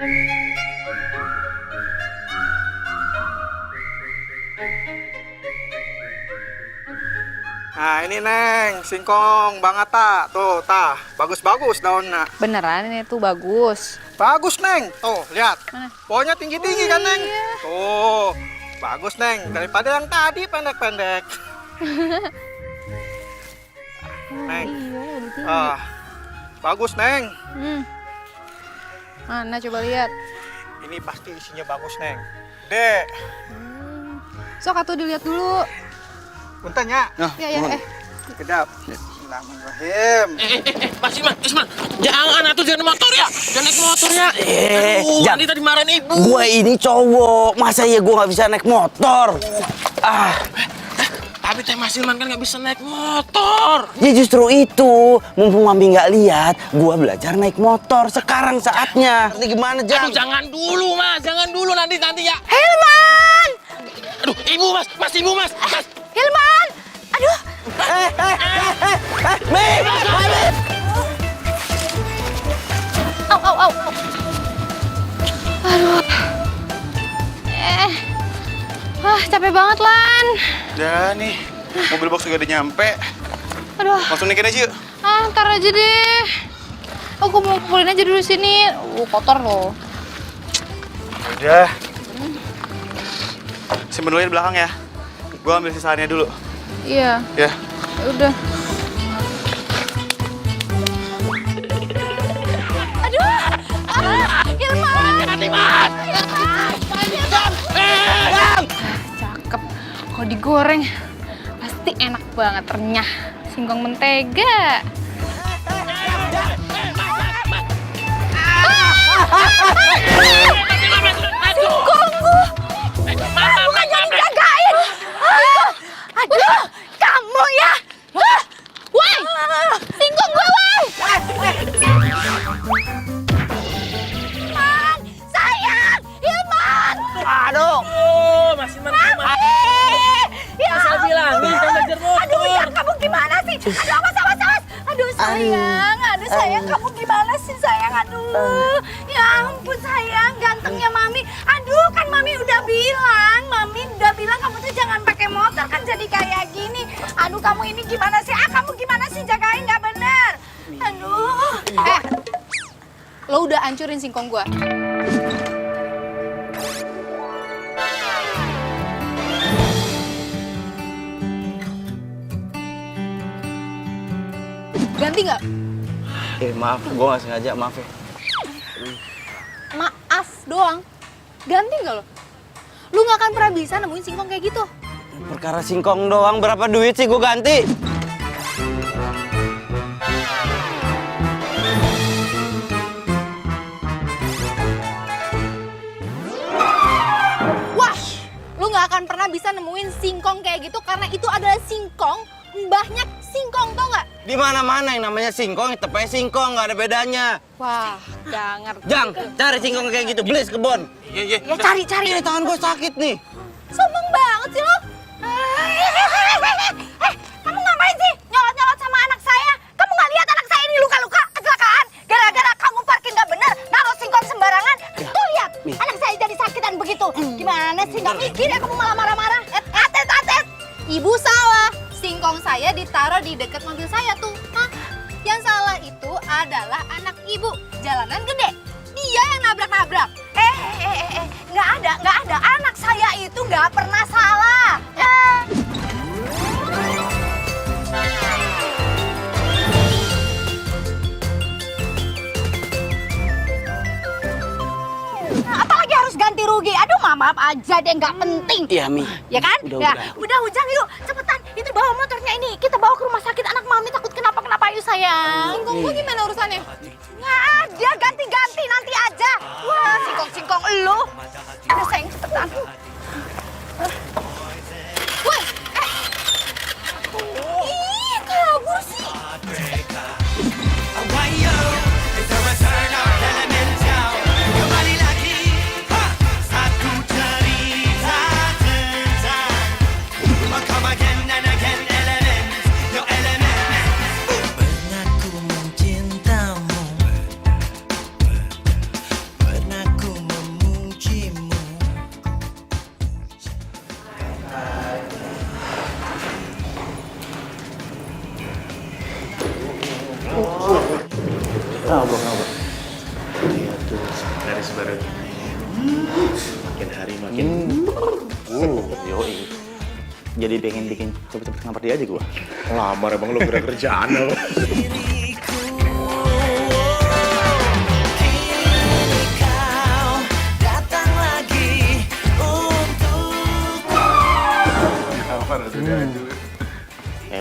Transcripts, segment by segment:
Nah ini Neng, singkong Bang Atta. Tuh, tah, bagus-bagus daunnya. Beneran ini tuh bagus. Bagus Neng, tuh lihat. Mana? Pohonnya tinggi-tinggi kan Neng? Iya. Tuh, bagus Neng, daripada yang tadi pendek-pendek. Neng, Iya, lebih tinggi. bagus Neng. Mana coba lihat. Ini pasti isinya bagus Neng. Dek, Sok atuh dilihat dulu. bentar ya. Ya. Kedap. Bismillahirrahmanirrahim. Mas Isman, jangan atuh jangan motor ya, jangan naik motor ya. Nanti tadi marahin ibu. Gua ini cowok, masa ya gua nggak bisa naik motor? Tapi teh Mas Ilman kan nggak bisa naik motor. Ya justru itu, mumpung Mami nggak lihat, gua belajar naik motor. Sekarang saatnya. Ini gimana, Jang? Aduh jangan dulu Mas, jangan dulu nanti ya. Hilman! Aduh ibu Mas, ibu Mas. Hilman! Aduh! Mim! Au. Aduh. Capek banget, Lan. Udah nih, mobil box juga udah nyampe. Aduh. Langsung naikin aja yuk. Ntar aja deh. Aku mau pulin aja dulu sini. Kotor loh. Udah. Simpen dulu di belakang ya. Gua ambil sisaannya dulu. Iya. Ya. Udah. Aduh! Hilman! Hati Mas. Cakep. Kalau digoreng pasti enak banget, renyah. Singkong mentega. Singkongku! Bukan jadi jagain! Aduh, kamu ya! Woi! Singkong gue, woi! Hilman! Sayang! Hilman! Aduh! Oh, Mas Ilman. Ya Saya bilangin kan belajar motor. Aduh, ya kamu gimana sih? Aduh, awas. Aduh, sayang, kamu gimana sih, sayang? Aduh, ya ampun, sayang, gantengnya Mami. Aduh, kan Mami udah bilang kamu tuh jangan pakai motor, kan jadi kayak gini. Aduh, kamu ini gimana sih? Kamu gimana sih jagain nggak bener? Aduh. Lo udah hancurin singkong gua. Ganti nggak? Maaf, gua nggak sengaja, maaf ya. Maaf doang. Ganti nggak lo? Lu nggak akan pernah bisa nemuin singkong kayak gitu. Perkara singkong doang, berapa duit sih gua ganti? Wah, lu nggak akan pernah bisa nemuin singkong kayak gitu karena itu adalah singkong mbahnya singkong, tau nggak? Di mana-mana yang namanya singkong, tepatnya singkong, nggak ada bedanya. Wah, nggak ngerti. Jang, cari singkong kayak gitu, beli kebon. Iya. Ya cari. Ini tangan gua sakit nih. Sombong banget sih lo. Kamu ngapain sih nyolot-nyolot sama anak saya? Kamu nggak lihat anak saya ini luka-luka kecelakaan? Gara-gara kamu parkir nggak bener, naruh singkong sembarangan. Tuh lihat, anak saya jadi sakitan begitu. Gimana sih, nggak mikir ya kamu malah marah-marah? Atet. Ibu salah. Singkong saya ditaruh di dekat mobil saya tuh. Yang salah itu adalah anak ibu. Jalanan gede. Dia yang nabrak-nabrak. Nggak ada. Anak saya itu nggak pernah salah. Apalagi harus ganti rugi. Aduh, maaf aja deh, nggak penting. Iya, Mi. Ya kan? Udah. Ujang, yuk, cepetan. Itu bawa motornya ini. Kita bawa ke rumah sakit, anak Mami takut kenapa-kenapa, yuk sayang. Singkong gua gimana urusannya? Nggak ada, ganti-ganti nanti aja. Wah, singkong elu. Udah sayang, cepetan. Woi, Ih, kabur sih. Pernah ku mencintamu, pernah motornya. Makin hari makin. Yoi. Jadi pengen bikin cepet-cepet ngamper dia aja gua. Lamar emang lu gerak kerjaan apa?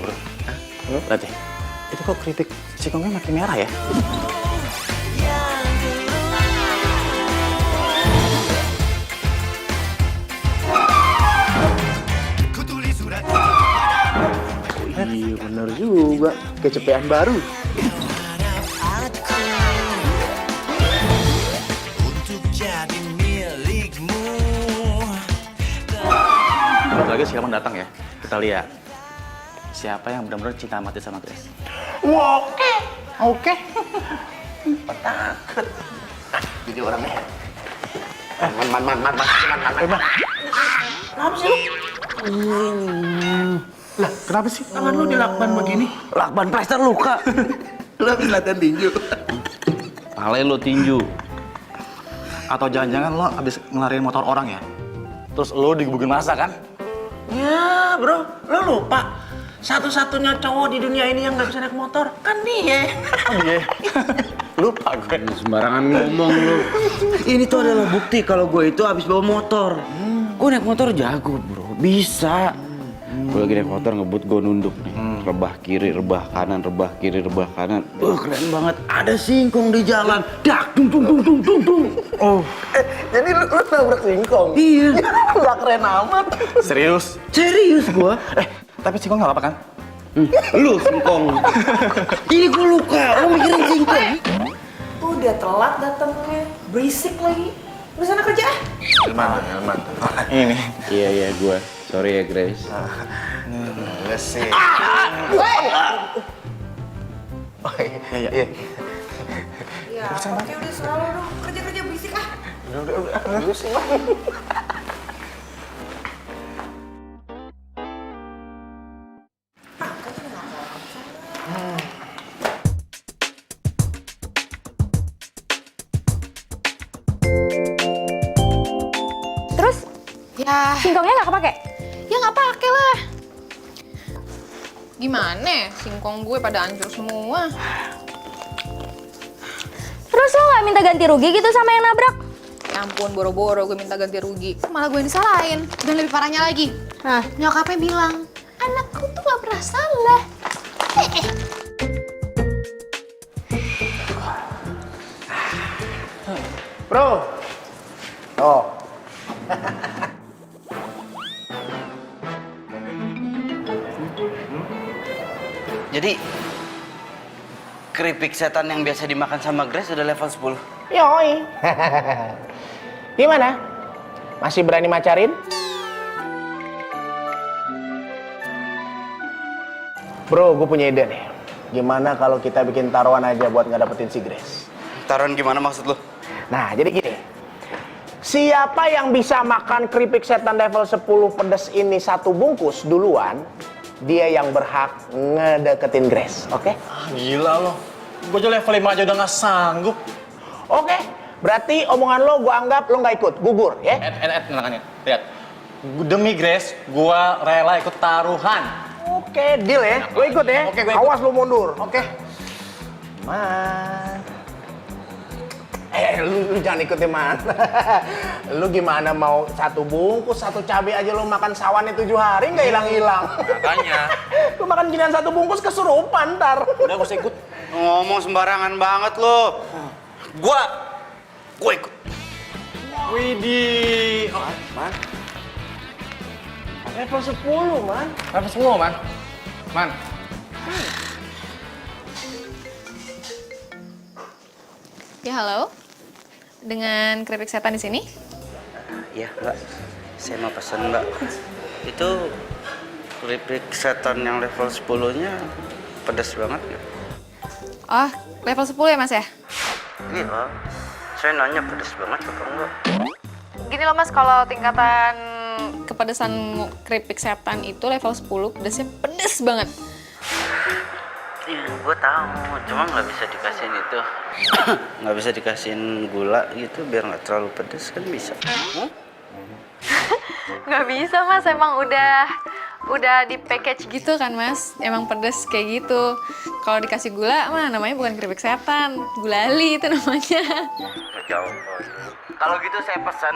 Bro. Lihat deh. Itu kok keripik singkongnya makin merah ya? Iya bener juga, kecepean baru. Bentar lagi si Kaman datang ya. Kita lihat siapa yang benar-benar cinta mati sama Grace. Oke. Takut. Jadi orangnya. Man. Kenapa sih lu? Lah, kenapa sih tangan lu dilakban begini? Lakban plester luka. Lu habis latihan tinju. Pale lo tinju. Atau jangan-jangan lo habis ngelarin motor orang ya? Terus lo digebukin masa kan? Ya bro, lo lupa. Satu-satunya cowok di dunia ini yang nggak bisa naik motor kan dia. Iya. Lupa gue. Sembarangan ngomong lu. Ini tuh adalah bukti kalau gue itu habis bawa motor. Gue naik motor jago bro, bisa. Gue lagi naik motor ngebut gue nunduk nih. Rebah kiri, rebah kanan, rebah kiri, rebah kanan. Keren banget. Ada singkong di jalan. Dak, dung. Oh. Jadi lu nabrak singkong? Iya. Gak keren amat. Serius? Serius gue. Tapi singkong nggak apa-apa kan? Lu singkong. Ini gue luka. Lo mikirin singkong. Udah telat datangnya, berisik lagi. Udah sana kerja. Elman. Ini. Iya gue. Sorry ya Grace. Enggak sih. Iya. Ya, oke udah selalu dong. Kerja berisik ah. Terus Ya, singkongnya nggak kepake? ya nggak pakai lah. Gimana? Singkong gue pada hancur semua. Terus lo nggak minta ganti rugi gitu sama yang nabrak? Ya ampun, boro-boro gue minta ganti rugi. Malah gue yang disalahin. Dan lebih parahnya lagi, Nah, nyokapnya bilang, anakku tuh gak pernah salah. Bro. Oh. Jadi keripik setan yang biasa dimakan sama Grace udah level 10. Yoi. Gimana? Masih berani macarin? Bro, gue punya ide nih. Gimana kalau kita bikin taruhan aja buat nggak dapetin si Grace? Taruhan gimana maksud lo? Nah, jadi gini. Siapa yang bisa makan keripik setan level 10 pedas ini satu bungkus duluan, dia yang berhak ngedeketin Grace, oke? Gila lo. Gue aja level 5 aja udah nggak sanggup. Oke, berarti omongan lo gue anggap lo nggak ikut, gugur, ya? Tenangkan ya. Lihat. Demi Grace, gue rela ikut taruhan. Oke, deal ya. Lo ikut ya. Oke, gue ikut. Awas lo mundur. Oke. Man. Lu jangan ikut ya, Man. Lu gimana mau satu bungkus, satu cabai aja lo makan sawannya 7 hari nggak hilang-hilang. Makanya. Lu makan ginian satu bungkus kesurupan ntar. Udah gak usah ikut. Ngomong sembarangan banget lo. Gue ikut. Widih. Oh, Man. Level 10, Man. level 10, Man. Man. Ya halo, dengan keripik setan di sini. Iya, Mbak. Saya mau pesan, Mbak. Itu keripik setan yang level 10-nya pedas banget ya? Oh, level 10 ya mas ya? Iya. Saya nanya pedas banget apa enggak? Gini loh mas, kalau tingkatan kepedesan keripik setan itu level 10, pedasnya pedes banget. Ya, gue tahu, cuma nggak bisa dikasihin itu, nggak bisa dikasihin gula gitu biar nggak terlalu pedes kan bisa? Nggak bisa mas, emang udah di package gitu kan mas. Emang pedes kayak gitu. Kalau dikasih gula mah namanya bukan keripik setan, gulali itu namanya. Jauh. Kalau gitu saya pesan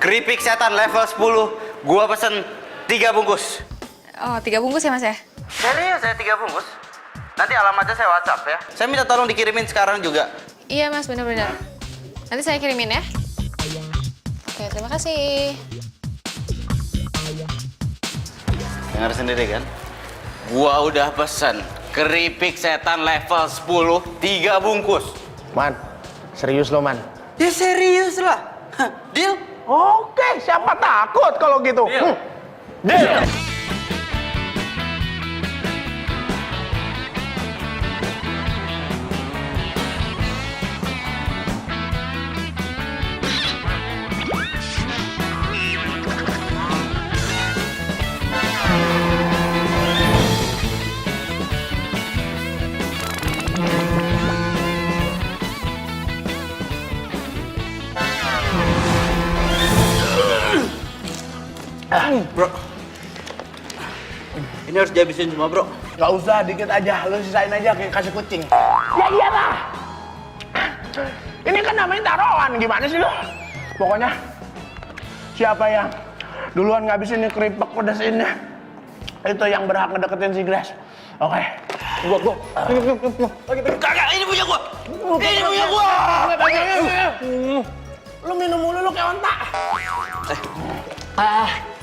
keripik setan level 10. Gua pesen 3 bungkus. Oh 3 bungkus ya mas ya? Serius saya 3 bungkus. Nanti alamatnya saya WhatsApp ya. Saya minta tolong dikirimin sekarang juga. Iya mas, bener-bener. Nanti saya kirimin ya. Oke, terima kasih. Dengar sendiri kan? Gua udah pesen keripik setan level 10 3 bungkus. Man, serius lo, Man? Ya serius lah. Hah, deal? Oke, siapa takut kalau gitu? Deal. Bro. Ini harus dihabisin semua, bro. Gak usah, dikit aja. Lu sisain aja kayak kasih kucing. Ya iyalah. Ini kan namanya taruhan. Gimana sih lu? Pokoknya siapa yang duluan ngabisin ini keripik pedas ini, itu yang berhak ngedeketin si Grace. Oke. Gua. Kagak, ini punya gua. Ini punya gua. Lu minum mulu lu kayak onta.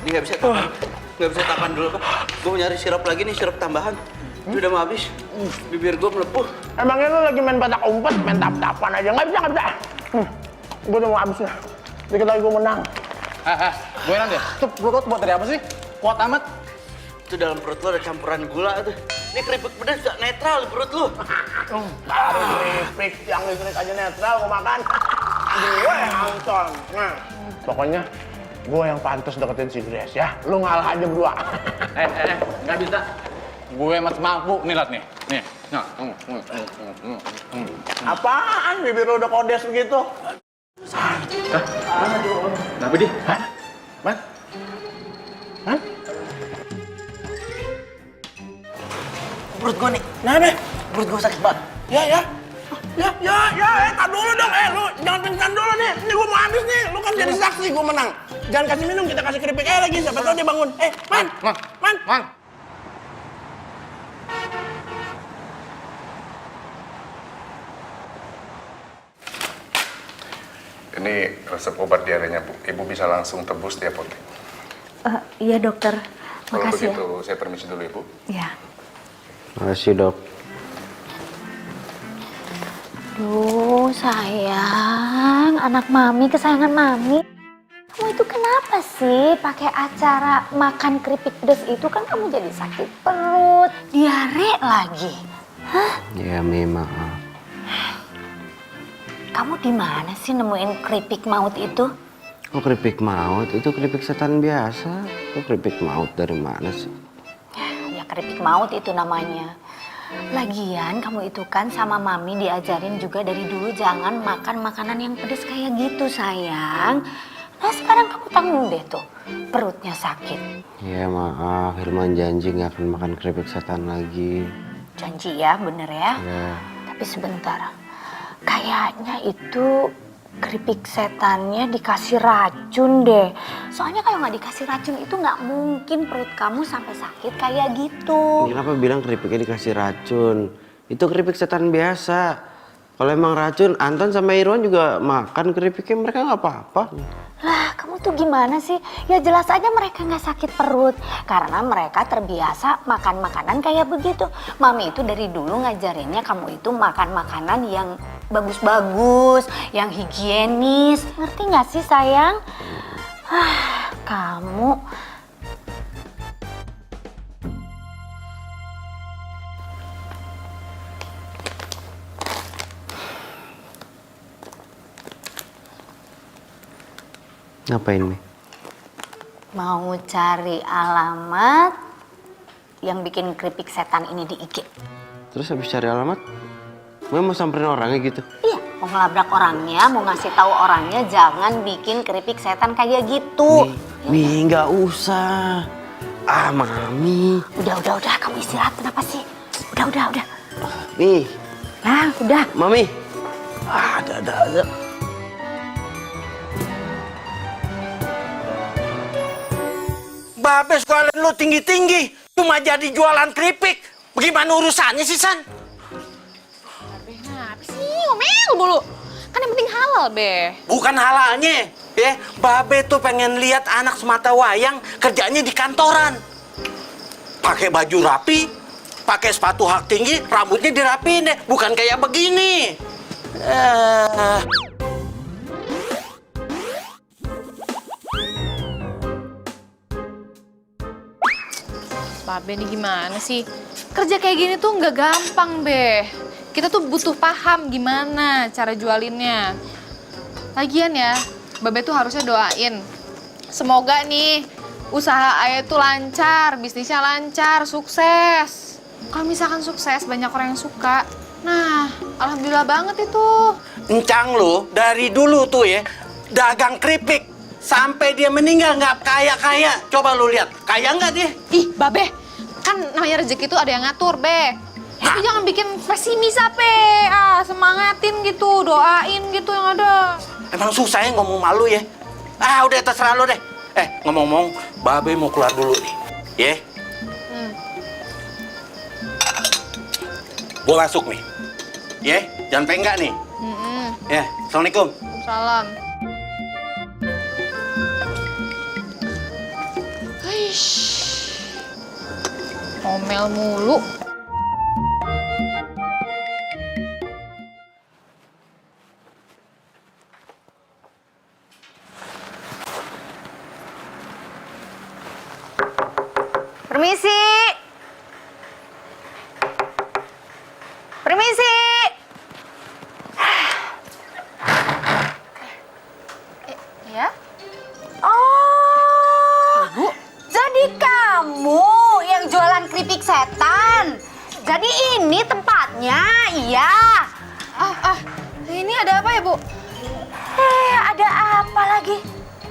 Ini nggak bisa tahan. Nggak bisa tahan dulu, Pak. Gua mau nyari sirup lagi nih, sirup tambahan. Ini udah mau habis. Bibir gua melepuh. Emangnya lu lagi main petak umpet, main tap-tapan aja? Nggak bisa. Gua udah mau habis nih. Dikit lagi gua menang. Gue nanti ya. Tuh perut buat dari apa sih? Kuat amat. Itu dalam perut lu ada campuran gula tuh. Ini keripik pedas gak netral di perut lu. Baru keripik yang listrik aja netral gua makan. Gue yang angcon. Nah, pokoknya gue yang pantas deketin si Grace ya. Lu ngalah aja berdua. Nggak bisa. Gue masih mampu nih, liat nih. Nih. Nah. Apaan? Bibir lu udah kodes begitu? Kenapa di? Man? Man? Perut gua nih. Nah, deh. Perut gua sakit banget. Ya. Tar dulu dong. Lu jangan pingsan dulu nih. Ini gue mau habis nih. Lu kan jadi saksi gue menang. Jangan kasih minum, kita kasih keripik aja lagi. Siapa tahu dia bangun. Man. Ini resep obat diarenya, Bu. Ibu bisa langsung tebus di apotek. Iya dokter, Kalau makasih begitu, saya permisi dulu, Ibu. ya. Makasih, Dok. Duh sayang, anak mami kesayangan mami. Kamu itu kenapa sih pakai acara makan keripik pedas itu kan kamu jadi sakit perut, diare lagi. Hah? Ya, maaf. Kamu di mana sih nemuin keripik maut itu? Kok keripik maut? Itu keripik setan biasa. Kok keripik maut dari mana sih? Ya keripik maut itu namanya. Lagian kamu itu kan sama mami diajarin juga dari dulu jangan makan makanan yang pedas kayak gitu sayang. Nah sekarang kamu tanggung deh tuh, perutnya sakit. Ya maaf, Hilman janji nggak akan makan keripik setan lagi. Janji ya, bener ya? Ya. Tapi sebentar, kayaknya itu keripik setannya dikasih racun deh. Soalnya kalau nggak dikasih racun itu nggak mungkin perut kamu sampai sakit kayak gitu. Kenapa bilang keripiknya dikasih racun? Itu keripik setan biasa. Kalau emang racun, Anton sama Irwan juga makan keripiknya, mereka nggak apa-apa. Lah, kamu tuh gimana sih? Ya jelas aja mereka nggak sakit perut. Karena mereka terbiasa makan makanan kayak begitu. Mami itu dari dulu ngajarinnya kamu itu makan makanan yang bagus-bagus, yang higienis. Ngerti nggak sih sayang? Kamu... Ngapain, Mi? mau cari alamat yang bikin keripik setan ini di IG. Terus habis cari alamat, Mami mau samperin orangnya gitu? Iya, mau ngelabrak orangnya, mau ngasih tahu orangnya jangan bikin keripik setan kayak gitu. Mi, nggak usah. Ah, Mami. Udah, kamu istirahat kenapa sih? Udah. Mi, Nah, udah. Mami. Ah, ada. Babe sekolah lu tinggi-tinggi, cuma jadi jualan keripik. Bagaimana urusannya sih, San? Kenapa sih ngomel mulu? Kan yang penting halal, Be. Bukan halalnya, ya. Babe tuh pengen lihat anak semata wayang kerjanya di kantoran. Pakai baju rapi, pakai sepatu hak tinggi, rambutnya dirapiin deh, bukan kayak begini. Babe nih gimana sih? Kerja kayak gini tuh nggak gampang, Be. Kita tuh butuh paham gimana cara jualinnya. Lagian ya, Babe tuh harusnya doain. Semoga nih usaha Ayah tuh lancar, bisnisnya lancar, sukses. Kalau misalkan sukses, banyak orang yang suka. Nah, alhamdulillah banget itu. Encang lu dari dulu tuh ya, dagang keripik. Sampai dia meninggal nggak kaya-kaya. Coba lu lihat, kaya nggak dia? Ih, Babe, kan namanya rezeki itu ada yang ngatur, Be. Itu jangan bikin pesimis apa, semangatin gitu, doain gitu yang ada. Emang susah ya ngomong malu ya? Ah, udah terserah lu deh. Ngomong-ngomong, Babe mau keluar dulu nih. Ya? Gua masuk nih. Ya, jangan penggak nih. Ya, Assalamualaikum. Salam. Eish, ngomel mulu. Permisi. Ya? Oh, jadi kamu yang jualan keripik setan. Jadi ini tempatnya, iya. Ini ada apa ya, Bu? Ada apa lagi?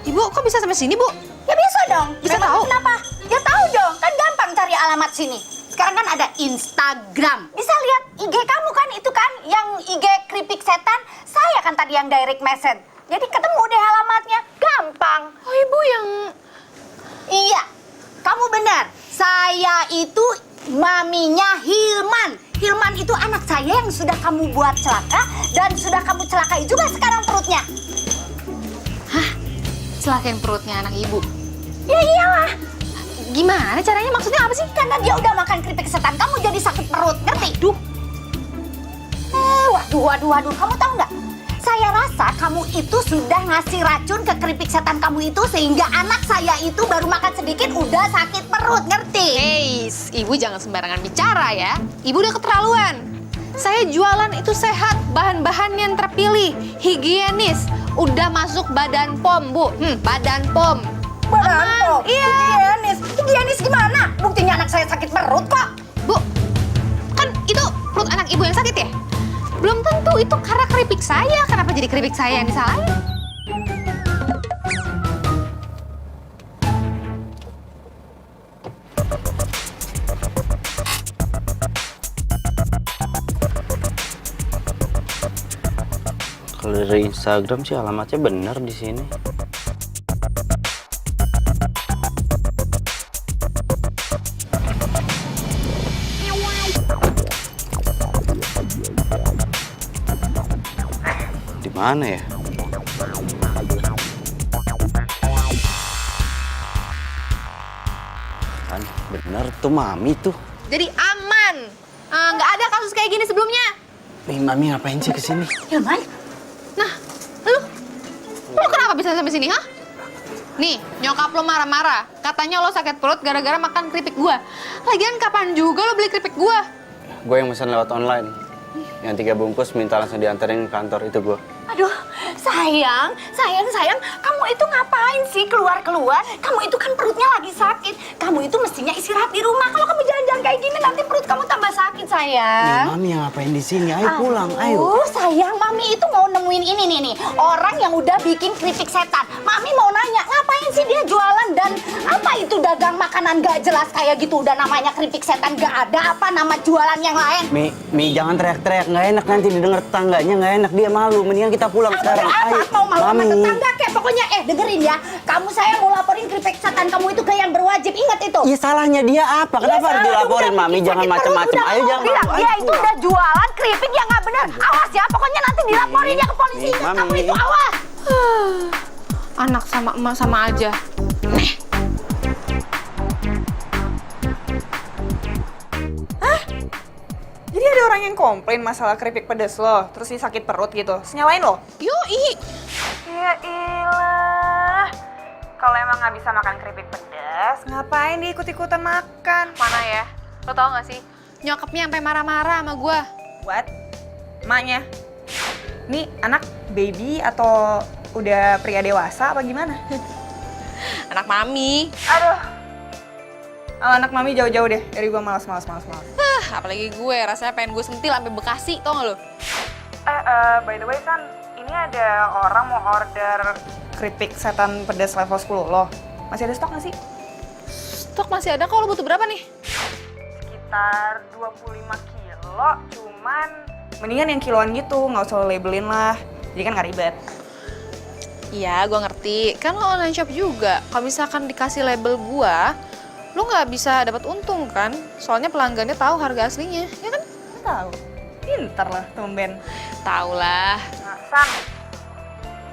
Ibu, kok bisa sampai sini, Bu? Ya bisa dong. Bisa Memang tahu? Kenapa? Ya tahu dong. Kan gampang cari alamat sini. Sekarang kan ada Instagram. Bisa lihat IG kamu kan itu kan yang IG keripik setan. Saya kan tadi yang direct message. Jadi ketemu deh alamatnya. Gampang. Oh, Ibu yang... Iya. Kamu benar. Saya itu maminya Hilman. Hilman itu anak saya yang sudah kamu buat celaka dan sudah kamu celakai juga sekarang perutnya. Celakain perutnya anak Ibu. Ya iyalah. Gimana caranya? Maksudnya apa sih? Karena dia udah makan keripik setan, kamu jadi sakit perut, ngerti? Waduh, kamu tahu nggak? Saya rasa kamu itu sudah ngasih racun ke keripik setan kamu itu sehingga anak saya itu baru makan sedikit udah sakit perut, ngerti? Ibu jangan sembarangan bicara ya. Ibu udah keterlaluan. Saya jualan itu sehat, bahan-bahan yang terpilih, higienis, udah masuk Badan POM, Bu. Badan POM. Badan POM? Iya. Higienis gimana? Buktinya anak saya sakit perut kok. Bu, kan itu perut anak Ibu yang sakit ya? Belum tentu itu karena keripik saya. Kenapa jadi keripik saya yang disalahin? Kalau dari Instagram sih alamatnya bener di sini. Di mana ya? Kan bener tuh Mami tuh. Jadi aman. Nggak ada kasus kayak gini sebelumnya. Mami ngapain sih kesini? Hilman? Nah, lu kenapa bisa sampai sini, hah? Nih, nyokap lo marah-marah. Katanya lo sakit perut gara-gara makan keripik gua. Lagian kapan juga lo beli keripik gua? Gue yang pesan lewat online. Yang 3 bungkus minta langsung diantarin ke kantor itu gue. Aduh, sayang, kamu itu ngapain sih keluar-keluar? Kamu itu kan perutnya lagi sakit. Kamu itu mestinya istirahat di rumah. Kalau kamu jalan-jalan kayak gini nanti perut kamu tambah sakit, sayang. Mami yang ngapain di sini? Ayo pulang, ayo. Sayang, Mami itu mau nemuin ini nih. Orang yang udah bikin keripik setan. Mami mau nanya, ngapain sih dia jualan dan apa itu dagang makanan gak jelas kayak gitu? Udah namanya keripik setan, gak ada apa nama jualan yang lain. Mi jangan teriak-teriak, nggak enak nanti didengar tetangganya, nggak enak, dia malu. Mendingan kita pulang sekarang. Ayo, Mau malu sama Mami. tetangga kek. Pokoknya dengerin ya. Saya mau laporin keripik setan kamu itu ke yang berwajib. Ingat itu. Ya salahnya dia apa? Kenapa harus dilaporin, Mami? Jangan macam-macam. Ayo jangan bilang, malu. dia Ayo itu udah jualan keripik yang nggak benar. Awas ya, pokoknya nanti dilaporin ya ke polisi. Ingat kamu itu, awas. Anak sama emak sama aja. Jadi ada orang yang komplain masalah keripik pedes lo, terus dia sakit perut gitu. Terus nyalain lo? Yoi. Ya ilah. Kalau emang nggak bisa makan keripik pedas, ngapain dia ikut-ikutan makan? Mana ya? Lo tau gak sih? Nyokapnya sampai marah-marah sama gua. What? Emaknya? Ini anak baby atau udah pria dewasa apa gimana? Anak mami. Aduh. Anak mami jauh-jauh deh dari gua malas. Apalagi gue, rasanya pengen gue sentil sampai Bekasi, tau gak lo? By the way San, ini ada orang mau order keripik setan pedas level 10 lo. Masih ada stok nggak sih? Stok masih ada, kalau lo butuh berapa nih? Sekitar 25 kilo, cuman mendingan yang kiloan gitu, nggak usah lo labelin lah. Jadi kan nggak ribet. Iya, gue ngerti. Kan lo online shop juga. Kalau misalkan dikasih label gue, lo nggak bisa dapat untung kan? Soalnya pelanggannya tahu harga aslinya, ya kan? Tahu. Pinter lah, tumben. Tahu lah. Nah, San,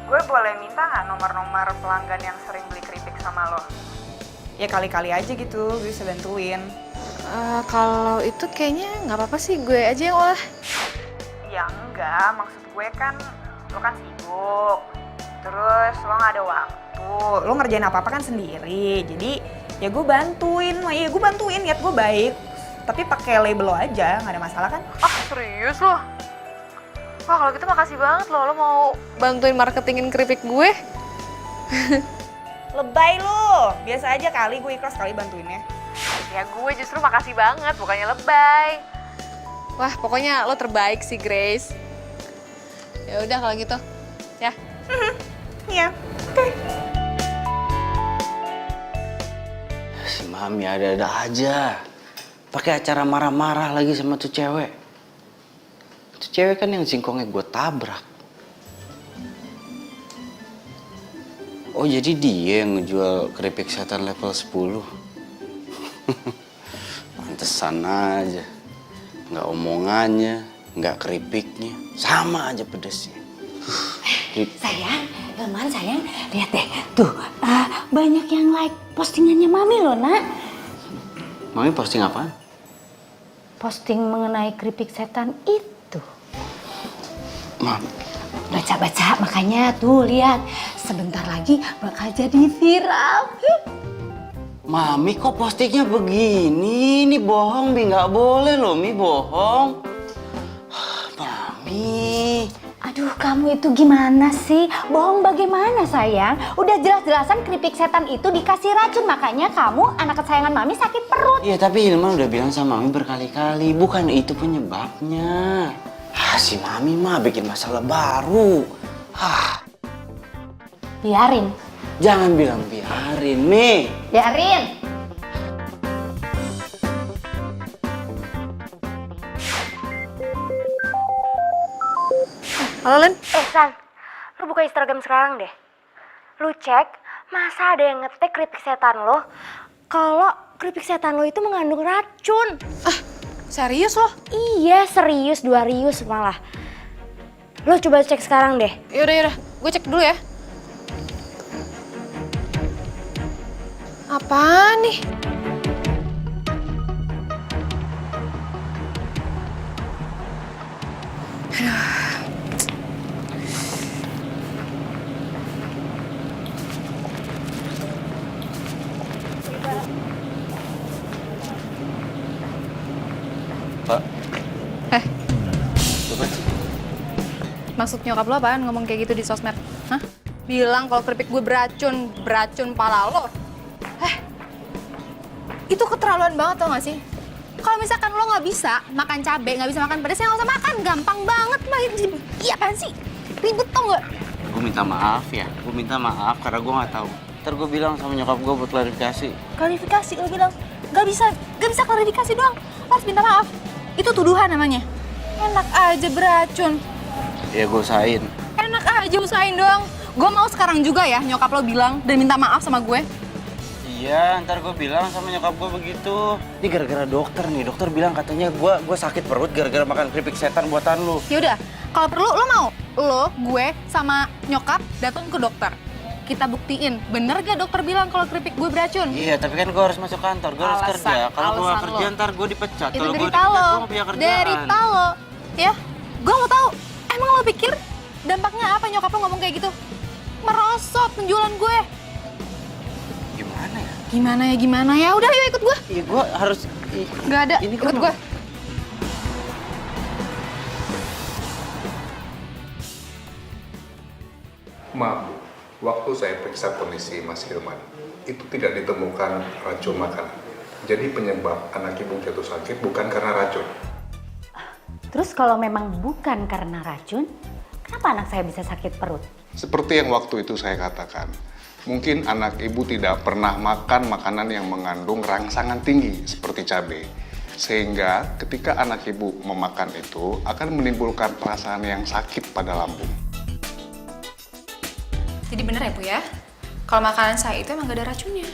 gue boleh minta nggak nomor-nomor pelanggan yang sering beli keripik sama lo? Ya kali-kali aja gitu, gue bisa bantuin. Kalau itu kayaknya nggak apa-apa sih, gue aja yang olah. Ya enggak, maksud gue kan lo kan sibuk. Terus lo nggak ada waktu, lo ngerjain apa-apa kan sendiri. Jadi ya gue bantuin, niat gue baik. Tapi pakai label lo aja, nggak ada masalah kan? Ah, serius lo? Wah, kalau gitu makasih banget lo mau bantuin marketingin keripik gue. Lebay lo, biasa aja kali, gue ikhlas kali bantuinnya. Ya gue justru makasih banget, bukannya lebay. Wah, pokoknya lo terbaik sih, Grace. Ya udah kalau gitu, ya. Iya, oke. Si Mami ada-ada aja. Pakai acara marah-marah lagi sama tuh cewek. Tuh cewek kan yang singkongnya gue tabrak. Oh, jadi dia yang ngejual keripik setan level 10. Pantesan aja. Nggak omongannya, nggak keripiknya. Sama aja pedesnya. Sayang, sayang, lihat deh. Tuh, banyak yang like postingannya Mami loh, Nak. Mami posting apaan? Posting mengenai keripik setan itu. Mami. Baca-baca, makanya tuh lihat. Sebentar lagi bakal jadi viral. Mami kok postingnya begini? Ini bohong, Mi. Nggak boleh loh, Mi, bohong. Mami. Aduh, kamu itu gimana sih? Bohong bagaimana, sayang? Udah jelas-jelasan keripik setan itu dikasih racun, makanya kamu, anak kesayangan Mami, sakit perut. Iya, tapi Hilman udah bilang sama Mami berkali-kali, bukan itu penyebabnya. Si Mami mah bikin masalah baru. Biarin. Jangan bilang biarin, Mi. Biarin. Halo, Len. San, lu buka Instagram sekarang deh. Lu cek, masa ada yang ngetek keripik setan lo? Kalau keripik setan lo itu mengandung racun. Serius lo? Iya, serius, 2 rius malah. Lo coba cek sekarang deh. Yaudah. Gue cek dulu ya. Apaan nih? Pak. Eh. Coba sih. Maksud nyokap lo apaan ngomong kayak gitu di sosmed? Hah? Bilang kalau keripik gue beracun, beracun pala lo. Itu keterlaluan banget tau gak sih? Kalau misalkan lo nggak bisa makan cabai, nggak bisa makan pedas, ya nggak usah makan. Gampang banget, Mbak. Iya apaan sih? Ribet tau nggak? Gue minta maaf ya, gue minta maaf karena gue nggak tahu. Ntar gue bilang sama nyokap gue buat klarifikasi. Klarifikasi, lo bilang nggak bisa klarifikasi doang. Lo harus minta maaf. Itu tuduhan namanya. Enak aja beracun. Ya gue usahain. Enak aja usahain doang. Gue mau sekarang juga ya nyokap lo bilang dan minta maaf sama gue. Iya, ntar gue bilang sama nyokap gue begitu. Ini gara-gara dokter nih, dokter bilang katanya gue sakit perut gara-gara makan keripik setan buatan lu. Yaudah, kalau perlu lo mau? Lo, gue, sama nyokap datang ke dokter. Kita buktiin, bener gak dokter bilang kalau keripik gue beracun? Iya, tapi kan gue harus masuk kantor, gue harus kerja. Kalau gue gak kerja, ntar gue dipecat. Itu Kalau gue derita dipecat, lo, gue gak punya kerjaan. derita lo. Ya, gue mau tahu. Emang lo pikir dampaknya apa nyokap lo ngomong kayak gitu? Merosot penjualan gue. Gimana ya? Gimana ya? Udah yuk ikut gue. Iya, gue harus... Gak ada, Ini ikut gue. Maaf, waktu saya periksa kondisi Mas Hilman, itu tidak ditemukan racun makanan. Jadi penyebab anak ibu jatuh sakit bukan karena racun. Terus kalau memang bukan karena racun, kenapa anak saya bisa sakit perut? Seperti yang waktu itu saya katakan, mungkin anak ibu tidak pernah makan makanan yang mengandung rangsangan tinggi seperti cabai. Sehingga ketika anak ibu memakan itu akan menimbulkan perasaan yang sakit pada lambung. Jadi bener ya, Bu ya? Kalau makanan saya itu emang gak ada racunnya.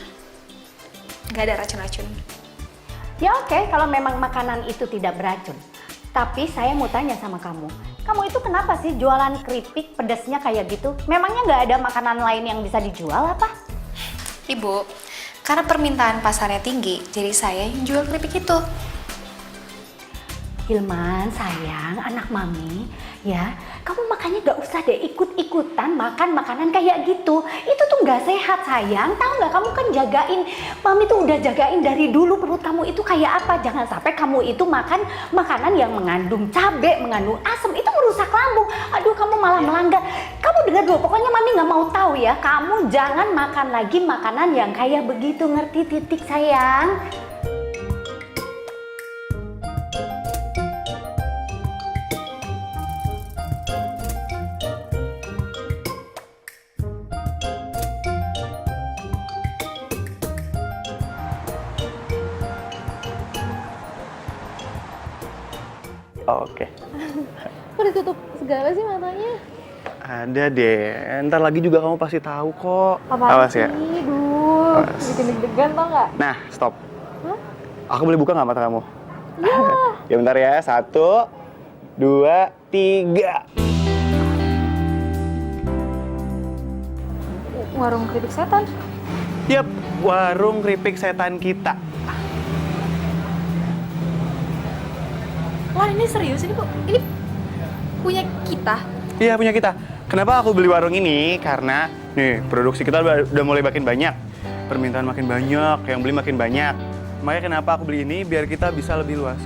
Gak ada racun-racun. Ya oke, kalau memang makanan itu tidak beracun. Tapi saya mau tanya sama kamu. Kamu itu kenapa sih jualan keripik pedasnya kayak gitu? Memangnya nggak ada makanan lain yang bisa dijual apa? Ibu, karena permintaan pasarnya tinggi, jadi saya yang jual keripik itu. Hilman, sayang, anak mami, ya, kamu makanya gak usah deh ikut-ikutan makan makanan kayak gitu. Itu tuh gak sehat, sayang. Tahu nggak, kamu kan jagain, mami tuh udah jagain dari dulu perut kamu itu kayak apa. Jangan sampai kamu itu makan makanan yang mengandung cabai, mengandung asam, itu merusak lambung. Aduh, kamu malah melanggar. Kamu dengar dulu, pokoknya mami gak mau tahu ya. Kamu jangan makan lagi makanan yang kayak begitu, ngerti titik sayang? Oke. Kok ditutup segala sih matanya? Ada deh. Ntar lagi juga kamu pasti tahu kok. Apaan Awas sih? ya. Duh, Awas. bikin deg-degan tau nggak? Nah, stop. Hah? Aku boleh buka nggak mata kamu? Iya. Ya bentar ya. 1, 2, 3. Warung keripik setan. Yap, warung keripik setan kita. Wah, ini serius ini kok? Ini punya kita? Iya, punya kita. Kenapa aku beli warung ini? Karena nih, produksi kita udah mulai makin banyak. Permintaan makin banyak, yang beli makin banyak. Makanya kenapa aku beli ini? Biar kita bisa lebih luas.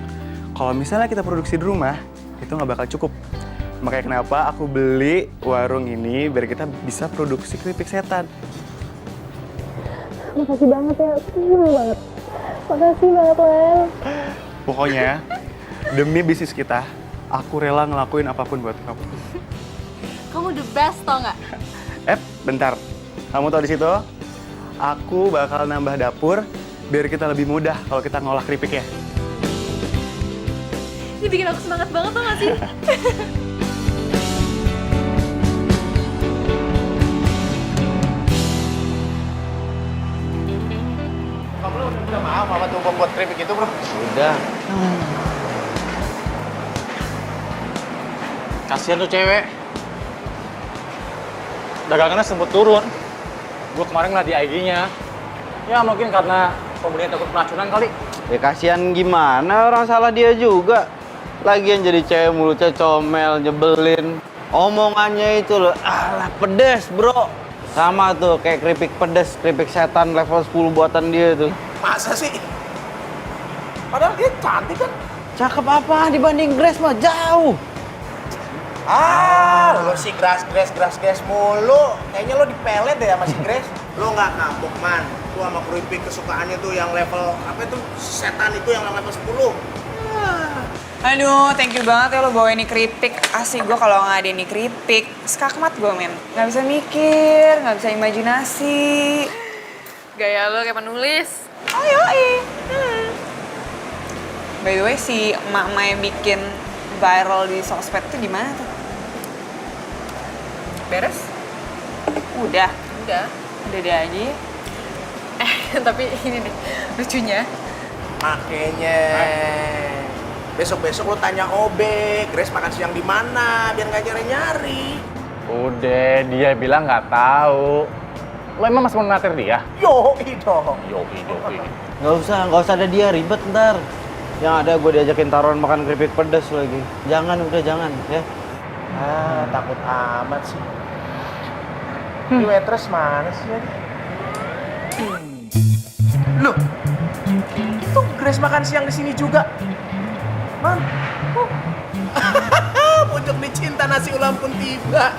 Kalau misalnya kita produksi di rumah, itu nggak bakal cukup. Makanya kenapa aku beli warung ini, biar kita bisa produksi keripik setan. Makasih banget ya, seneng banget. Makasih banget, Len. Pokoknya, demi bisnis kita, aku rela ngelakuin apapun buat kamu. Kamu the best tau nggak? Bentar. Kamu tahu di situ? Aku bakal nambah dapur biar kita lebih mudah kalau kita ngolah keripiknya. Ini bikin aku semangat banget tau nggak sih? Kamu udah minta maaf sama tuh pembuat keripik itu, bro? Udah. Kasihan tuh cewek. Dagangannya sempet turun. Gue kemarin ngeliat di IG-nya. Ya mungkin karena pembelinya takut keracunan kali. Ya kasihan gimana, orang salah dia juga. Lagian jadi cewek mulutnya comel, nyebelin. Omongannya itu loh, alah pedes bro. Sama tuh kayak keripik pedes, keripik setan level 10 buatan dia tuh. Masa sih? Padahal dia cantik kan? Cakep apa dibanding Grace mah jauh. Lo si Grace mulu. Kayaknya lo dipelet deh sama si Grace. Lo nggak kapok, Man. Lo sama keripik kesukaannya tuh yang level, apa itu, setan itu yang level 10. Aduh, thank you banget ya lo bawa ini keripik. Asik gue kalau nggak ada ini keripik, skakmat gue, men. Nggak bisa mikir, nggak bisa imajinasi. Gaya lo kayak penulis. Oh yoi. By the way, si emak-emak yang bikin viral di sosmed tuh gimana tuh? Beres? Udah. Udah. Udah deh aja ya. Tapi ini nih, lucunya. Makanya besok-besok lo tanya Obe, Grace makan siang di mana, biar nggak nyari-nyari. Udah, dia bilang nggak tahu. Lo emang masih mau natir dia? Yoi dong. Yoi. Nggak usah ada dia, ribet ntar. Yang ada gue diajakin taruhan makan keripik pedas lagi. Jangan, udah jangan ya. Takut amat sih. Ini waitress mana sih lagi? Loh, itu Grace makan siang di sini juga. Man, pucuk dicinta nasi ulam pun tiba.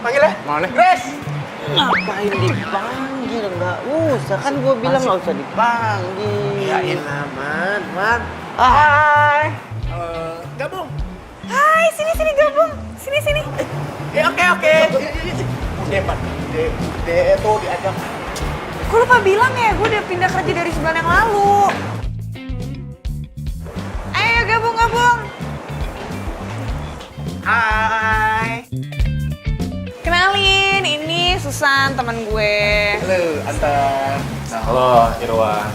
Panggil ya. Mana? Grace. Ngapain dipanggil? Nggak usah, kan gue bilang nggak usah dipanggil. Iyain aman, Man. Hai. Gabung. Hai, sini gabung. Sini. Oke. Udah, Man. Udah tuh diajak. Gue lupa bilang ya, gue udah pindah kerja dari sebulan yang lalu. Ayo gabung. Hai. Kenalin, ini Susan, teman gue. Halo, Anton. Halo, Irwan.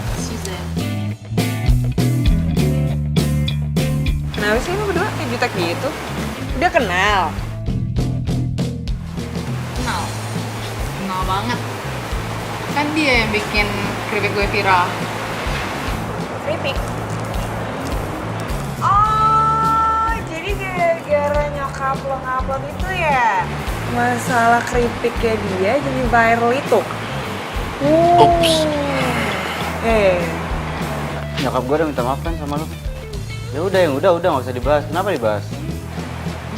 Kenapa sih lu berdua kayak jutek gitu? Udah kenal? Kenal banget. Kan dia yang bikin keripik gue viral. Keripik? Oh, jadi gara-gara nyokap lo ngupload itu ya? Masalah keripiknya dia jadi viral itu? Nyokap gue udah minta maaf kan sama lo. Ya udah, yang udah nggak usah dibahas. Kenapa dibahas?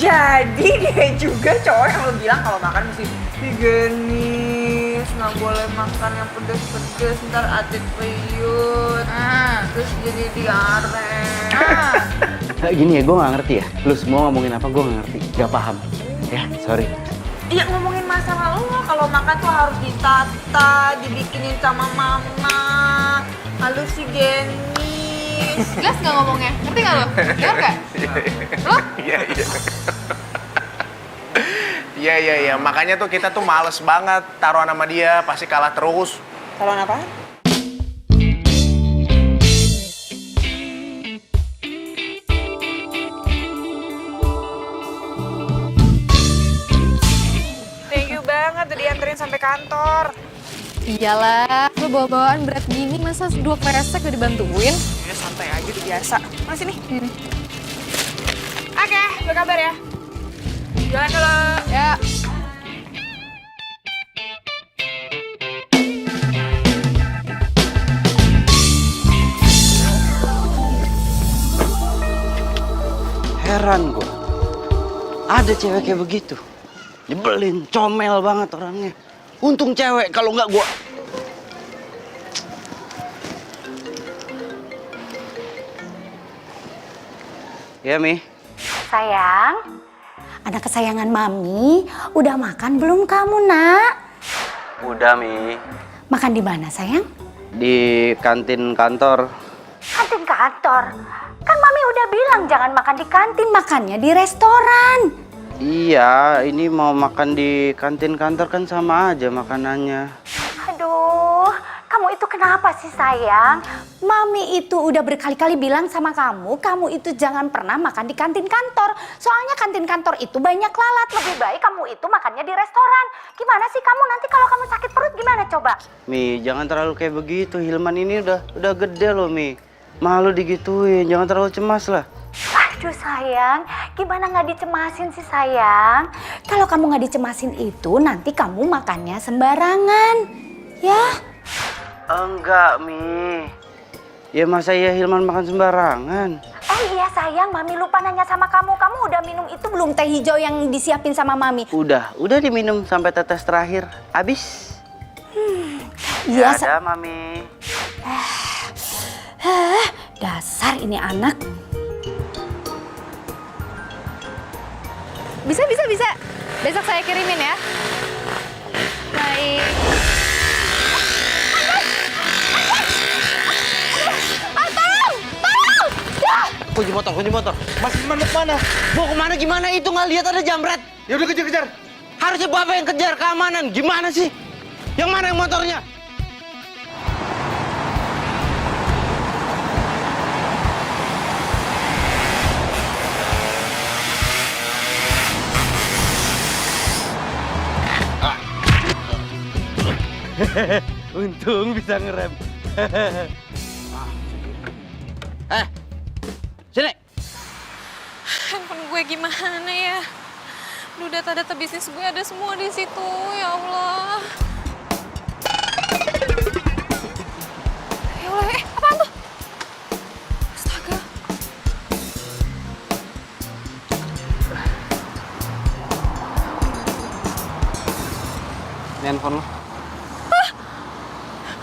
Jadi dia juga cowok yang lo bilang kalau makan mesti higienis, nggak boleh makan yang pedes-pedes, ntar atlet periut, terus jadi diare. Kayak gini ya, gue nggak ngerti ya. Lu semua ngomongin apa gue nggak ngerti, nggak paham. Ya, sorry. Iya, ngomongin masalah lo, kalau makan tuh harus ditata, dibikinin sama mama, halus higienis. Jelas nggak ngomongnya? Ngerti nggak lo? Dengar nggak? Lo? Iya. Makanya tuh kita tuh males banget taruhan sama dia, pasti kalah terus. Taruhan apa? Thank you banget udah dianterin sampai kantor. Iyalah, lo bawa-bawaan berat gini masa 2 kresek udah dibantuin? Ya santai aja udah biasa. Mana sini? Oke, berkabar ya. Jalan dulu. Ya. Heran gue. Ada cewek kayak begitu. Nyebelin, comel banget orangnya. Untung cewek, kalau nggak gue. Ya, Mi. Sayang, anak kesayangan Mami, udah makan belum kamu, Nak? Udah, Mi. Makan di mana, sayang? Di kantin kantor. Kantin kantor. Kan Mami udah bilang jangan makan di kantin, makannya di restoran. Iya, ini mau makan di kantin kantor kan sama aja makanannya. Aduh, kamu itu kenapa sih, sayang? Mami itu udah berkali-kali bilang sama kamu itu jangan pernah makan di kantin kantor. Soalnya kantin kantor itu banyak lalat. Lebih baik kamu itu makannya di restoran. Gimana sih kamu nanti kalau kamu sakit perut gimana coba? Mi, jangan terlalu kayak begitu. Hilman ini udah gede loh, Mi. Malu digituin, jangan terlalu cemas lah. Aduh sayang, gimana nggak dicemasin sih sayang? Kalau kamu nggak dicemasin itu nanti kamu makannya sembarangan, ya? Enggak, Mi. Ya masa ya Hilman makan sembarangan? Oh iya sayang, Mami lupa nanya sama kamu. Kamu udah minum itu belum teh hijau yang disiapin sama Mami? Udah diminum sampai tetes terakhir. Habis. Iya. Ada, Mami. Dasar ini anak. Bisa. Besok saya kirimin ya. Baik. Kunci motor. Mas Firman mau kemana? Mau kemana gimana? Itu nggak lihat ada jambret. Ya udah kejar. Harusnya Bapak yang kejar keamanan. Gimana sih? Yang mana yang motornya? Untung bisa ngerem. Sini. Handphone gue gimana ya? Duh, data-data bisnis gue ada semua di situ, ya Allah. Ya Allah, apaan tuh? Astaga. Ini handphone lo.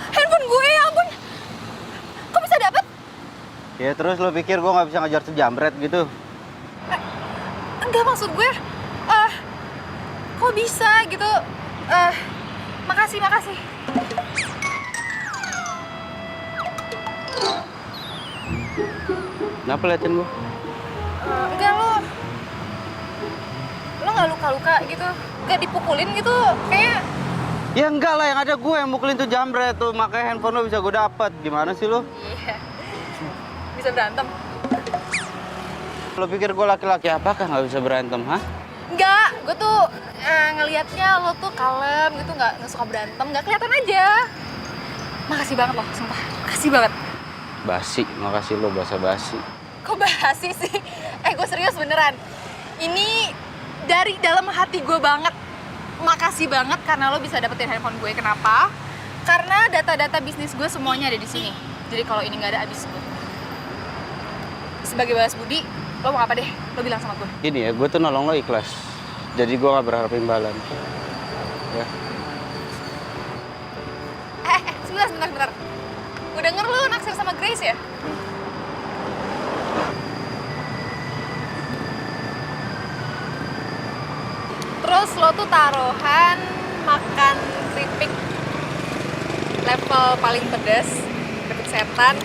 Handphone gue, ya ampun. Kok bisa dapet? Ya terus lo pikir gue nggak bisa ngejar tuh jambret gitu? Enggak, maksud gue, kok bisa gitu? Makasih. Kenapa liatin gue? Enggak, lo nggak luka-luka gitu? Nggak dipukulin gitu? Kayak Ya enggak lah, yang ada gue yang mukulin tuh jambret tuh, makanya handphone lo bisa gue dapet. Gimana sih lo? iya, bisa berantem. Lo pikir gue laki-laki apakah nggak bisa berantem, hah? Enggak, gue tuh ngelihatnya lo tuh kalem gitu, nggak suka berantem, nggak kelihatan aja. Makasih banget loh, sumpah. Makasih banget. Basi, makasih lo basa-basi. Kok basi sih? Gue serius beneran. Ini dari dalam hati gue banget. Makasih banget karena lo bisa dapetin handphone gue. Kenapa? Karena data-data bisnis gue semuanya ada di sini. Jadi kalau ini nggak ada, habis gue. Sebagai balas budi, lo mau apa deh? Lo bilang sama gue. Gini ya, gue tuh nolong lo ikhlas. Jadi gue nggak berharap imbalan. Ya. Sebentar. Gue denger lo naksir sama Grace ya? Terus lo tuh taruhan makan keripik level paling pedas, keripik setan.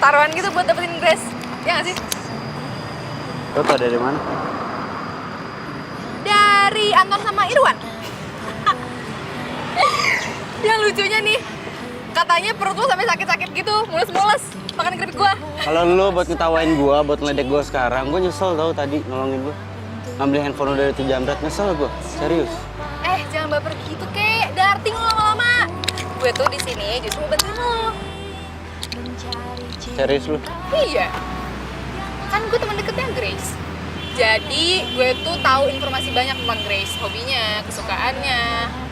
Taruhan gitu buat dapetin Grace, ya nggak sih? Lo tau dari mana? Dari Anton sama Irwan. Yang lucunya nih, katanya perut lo sampai sakit-sakit gitu, mules-mules makan keripik gua. Kalau lo buat ngetawain gue, buat ngeledek gue sekarang, gue nyesel tau tadi nolongin gue. Ngambil handphone lo dari tuh jambret, nyesel gue, serius. Jangan baper gitu, kek. Darting lo lama-lama. Gue tuh di sini justru mau bantuin lo. Serius lo? Iya. Kan gue teman deketnya Grace. Jadi gue tuh tahu informasi banyak tentang Grace, hobinya, kesukaannya,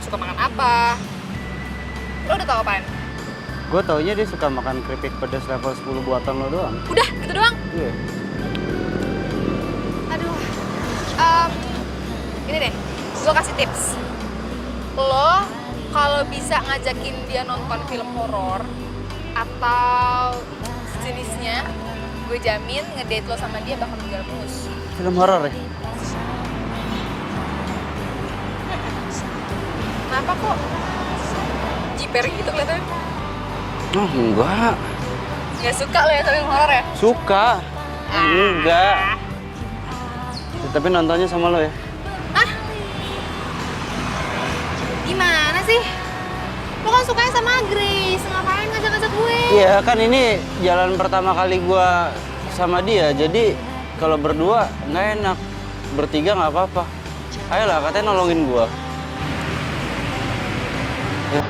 suka makan apa. Lo udah tahu apaan? Gue taunya dia suka makan keripik pedas level 10 buatan lo doang. Udah, gitu doang. Iya. Aduh. Ini deh, gue kasih tips. Lo kalau bisa ngajakin dia nonton film horor atau sejenisnya, gue jamin ngedate lo sama dia bakal menjual mulus. Film horor ya? Kenapa kok jiper gitu kelihatannya? Oh enggak. Nggak suka lo ya sama film horor ya? Suka. Enggak. Ya, tapi nontonnya sama lo ya? Gimana sih? Lo kan sukanya sama Grace, ngapain ngajak-ngajak gue? Iya kan ini jalan pertama kali gue sama dia, jadi kalau berdua nggak enak, bertiga nggak apa-apa. Ayolah, katanya nolongin gue. Ya.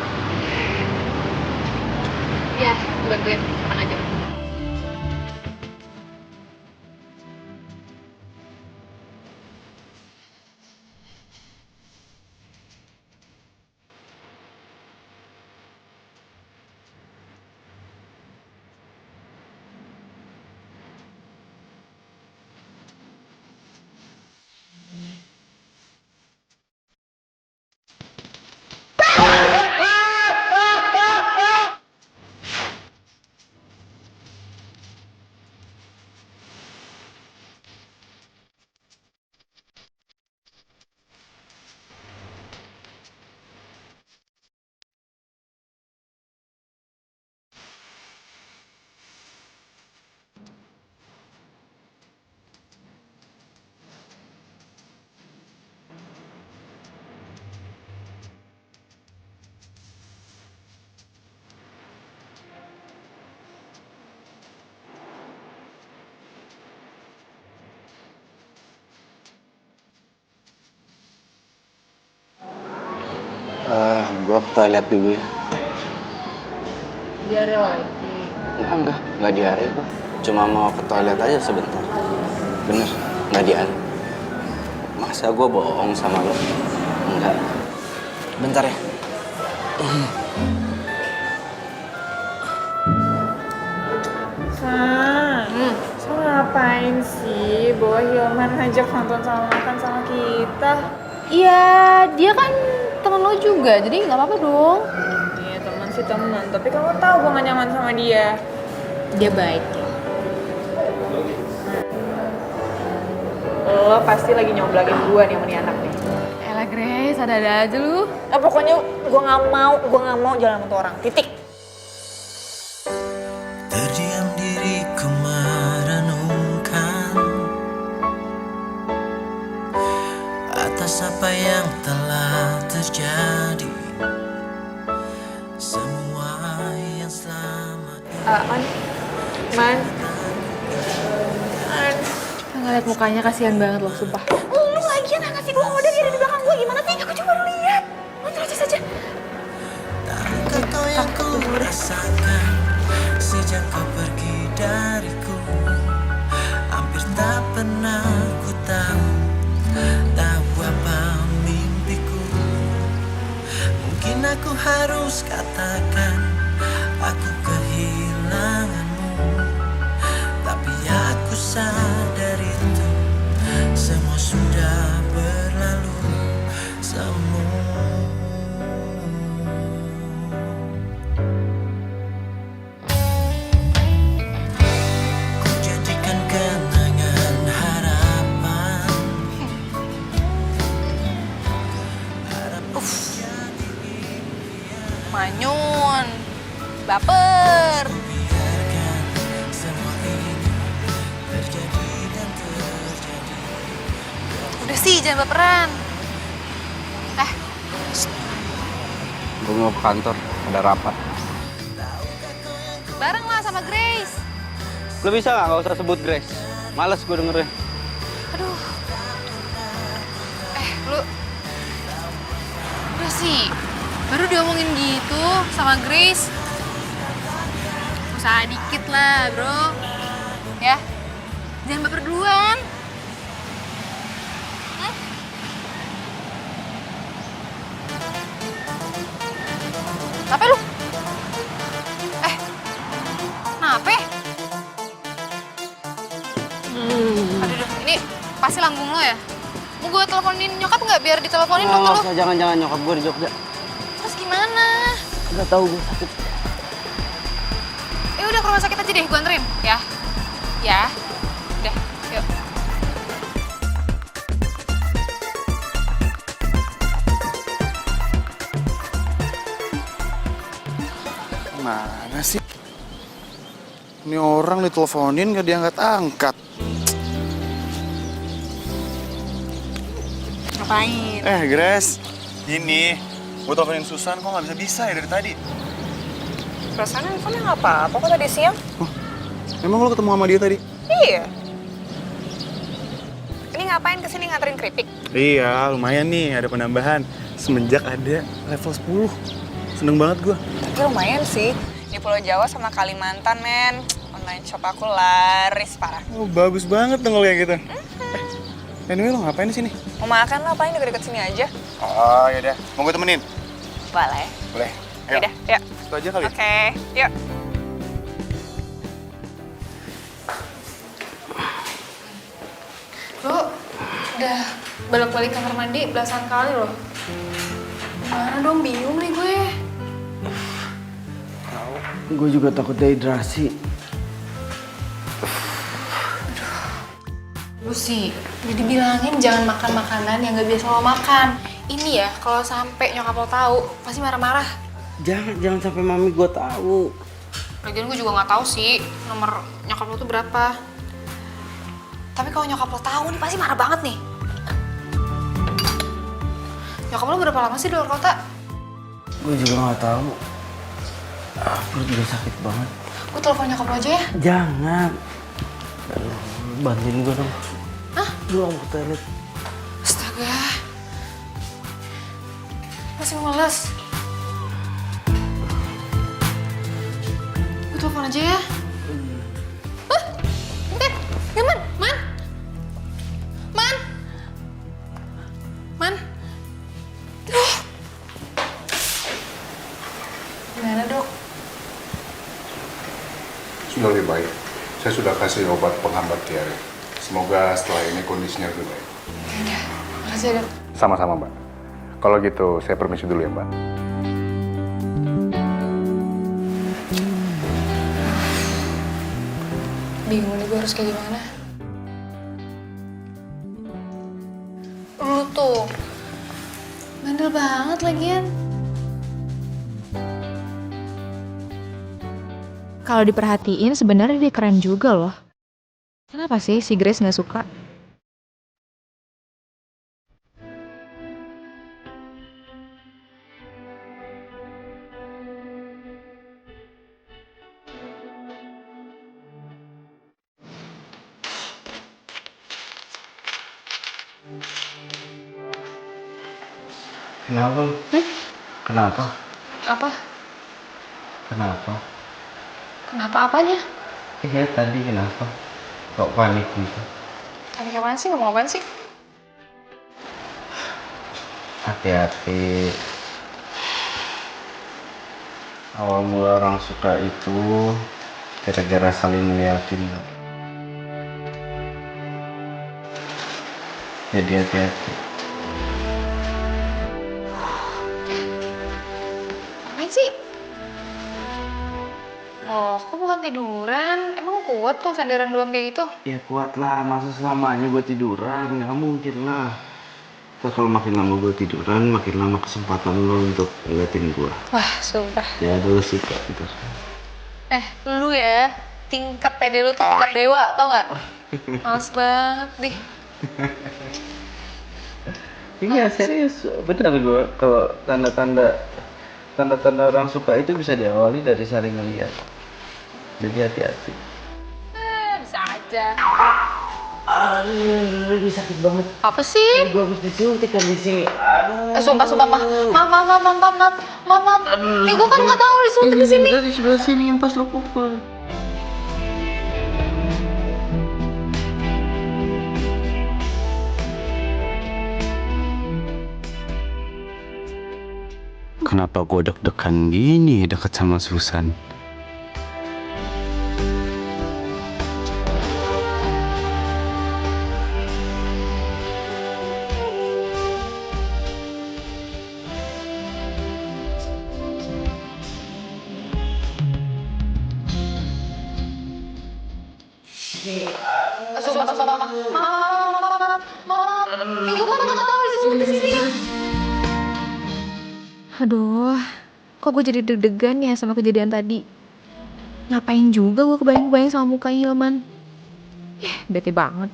Iya, bantuin, tenang aja. Gua ke toilet dulu ya. Diare lagi. Enggak diare gua. Cuma mau ke toilet aja sebentar. Bener, nggak diare. Masa gua bohong sama lo? Enggak. Bentar ya. So ngapain sih bawa Hilman ngajak nonton sama makan sama kita? Iya, dia kan temen lo juga, jadi nggak apa-apa dong. Iya teman sih teman, tapi kamu tahu gue gak nyaman sama dia. Dia baik ya. Lo pasti lagi nyomblangin gue nih sama nih anak nih. Elah Grace, ada-ada aja lu. Pokoknya gue gak mau jalan sama tuh orang, titik. Terdiam diriku merenungkan atas apa yang telah terjadi, semua yang selama Man. Ngeliat mukanya kasihan banget loh, sumpah. Lu lagian ngasih dua order dia ada di belakang gue gimana sih? Aku cuma lihat. Lu terus saja. kau yang ku rasakan sejak kau pergi dariku, hampir tak pernah ku tahu apa mimpiku. Mungkin aku harus katakan aku kehilanganmu, tapi aku sadar itu semua sudah berlalu semua. Ku janjikan kenangan harapan. Manyun, baper. Biarkan semua ini terjadi dan terjadi. Udah sih, jangan baperan. Gue mau ke kantor, ada rapat. Bareng lah sama Grace. Lo bisa nggak usah sebut Grace? Males gue dengerin. Aduh. Lu. Udah sih, baru diomongin gitu sama Grace. Usaha dikit lah, bro. Ya, jangan baper duluan. Apa lu? Kenapa? Aduh, ini pasti lambung lo ya? Mau gue teleponin nyokap nggak biar diteleponin dokter lo? Jangan nyokap gue di Jogja. Terus gimana? Udah tahu gue sakit. Ya udah ke rumah sakit aja deh, gue anterin ya. Ya, udah, yuk. Mana sih? Ini orang diteleponin gak diangkat-angkat. Ngapain? Grace, ini gue teleponin Susan kok nggak bisa ya dari tadi. Perasaan handphone nggak apa-apa kok tadi siang. Emang lo ketemu sama dia tadi? Iya. Ini ngapain kesini nganterin keripik? Iya, lumayan nih ada penambahan semenjak ada level 10. Seneng banget gue. Tapi lumayan sih. Di Pulau Jawa sama Kalimantan, men. Online shop aku laris parah. Oh, bagus banget dong kalau kayak gitu. Anyway, lo ngapain di sini? Mau makan lah, paling deket-deket sini aja. Oh, yaudah. Mau gue temenin? Boleh. Boleh. Ayo. Yaudah, yuk. Itu aja kali. Oke, yuk. Bro, udah balik-balik kamar mandi belasan kali loh. Gimana dong, bingung nih gue. Gue juga takut dehidrasi. Lu sih, udah dibilangin jangan makan makanan yang gak biasa lo makan. Ini ya, kalau sampai nyokap lo tahu, pasti marah-marah. Jangan sampai mami gue tahu. Lagian gue juga nggak tahu sih nomor nyokap lo tuh berapa. Tapi kalau nyokap lo tahu nih pasti marah banget nih. Nyokap lo berapa lama sih di luar kota? Gue juga nggak tahu. Perut juga sakit banget. Gue telepon nyokap lo aja ya. Jangan. Bantuin gue dong. Hah? Gue mau ke toilet. Astaga. Masih males. Gue telepon aja ya. Ya, Man. Gimana, Dok? Sudah lebih baik. Saya sudah kasih obat penghambat diare. Semoga setelah ini kondisinya lebih baik. Makasih ya, Dok. Sama-sama, Mbak. Kalau gitu, saya permisi dulu ya, Mbak. Bingung nih gue harus kayak gimana. Lu tuh bandel banget lagian. Kalau diperhatiin sebenarnya dia keren juga loh. Kenapa sih si Grace nggak suka? Kenapa? Kenapa? Apa? Kenapa? Kenapa apanya? Iya tadi kenapa? Kok panik gitu? Panik apaan sih? Ngomong apaan sih? Hati-hati. Awal mula orang suka itu gara-gara saling ngeliatin. Jadi hati-hati. Apaan sih? Oh, kok bukan tiduran? Emang kuat tuh sandaran doang kayak gitu? Ya kuat lah, masa selamanya gue tiduran? Nggak mungkin lah. Terus kalau makin lama gue tiduran, makin lama kesempatan lo untuk ngeliatin gue. Wah, sumpah. Ya dulu suka gitu. Lu ya, tingkat pede lu tuh tingkat dewa, tau gak? Males banget deh. Iya serius, benar gue. Kalau tanda-tanda orang suka itu bisa diawali dari saling ngeliat. Jadi hati-hati. Bisa aja. Aduh, ini sakit banget. Apa sih? Gue habis disuntik kan di sini. Sumpah, maaf. Nih gue kan nggak tahu disuntik di sini. Dari sebelah sini yang pas lo pukul. Kenapa gue deg-degan gini deket sama Susan? Sumpah, maaf. Nih gue kan nggak tahu disuntik di sini. Aduh, kok gue jadi deg-degan ya sama kejadian tadi. Ngapain juga gue kebayang-bayang sama muka Hilman. Bete banget.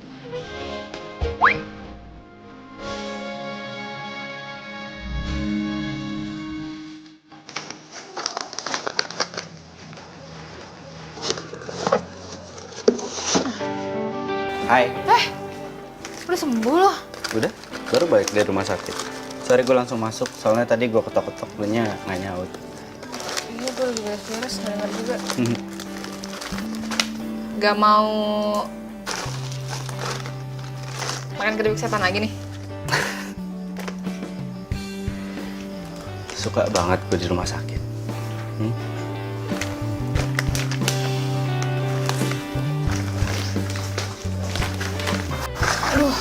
Hai. Udah sembuh loh. Udah? Baru balik dari rumah sakit. Sorry gue langsung masuk, soalnya tadi gue ketok-ketok nya nggak nyaut. Iya, gue lagi beres-beres, denger juga. Gak mau makan keripik setan lagi nih? Suka banget gue di rumah sakit. Aduh.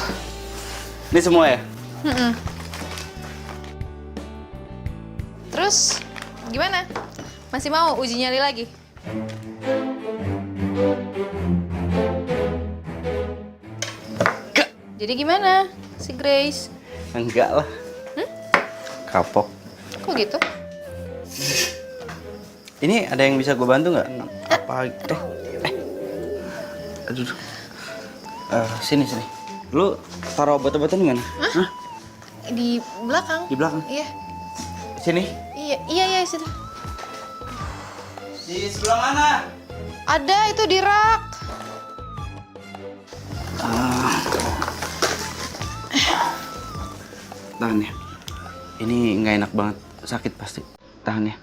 Ini semua ya? Terus gimana? Masih mau uji nyali lagi? Enggak. Jadi gimana si Grace? Enggak lah. Kapok. Kok gitu? Ini ada yang bisa gue bantu nggak? Apa? Aduh. Sini. Lu taruh obat-obatan di mana? Hah? Di belakang. Di belakang? Iya. Sini. Iya, situ. Di sebelah mana? Ada itu di rak. Tahan ya. Ini nggak enak banget, sakit pasti. Tahan ya.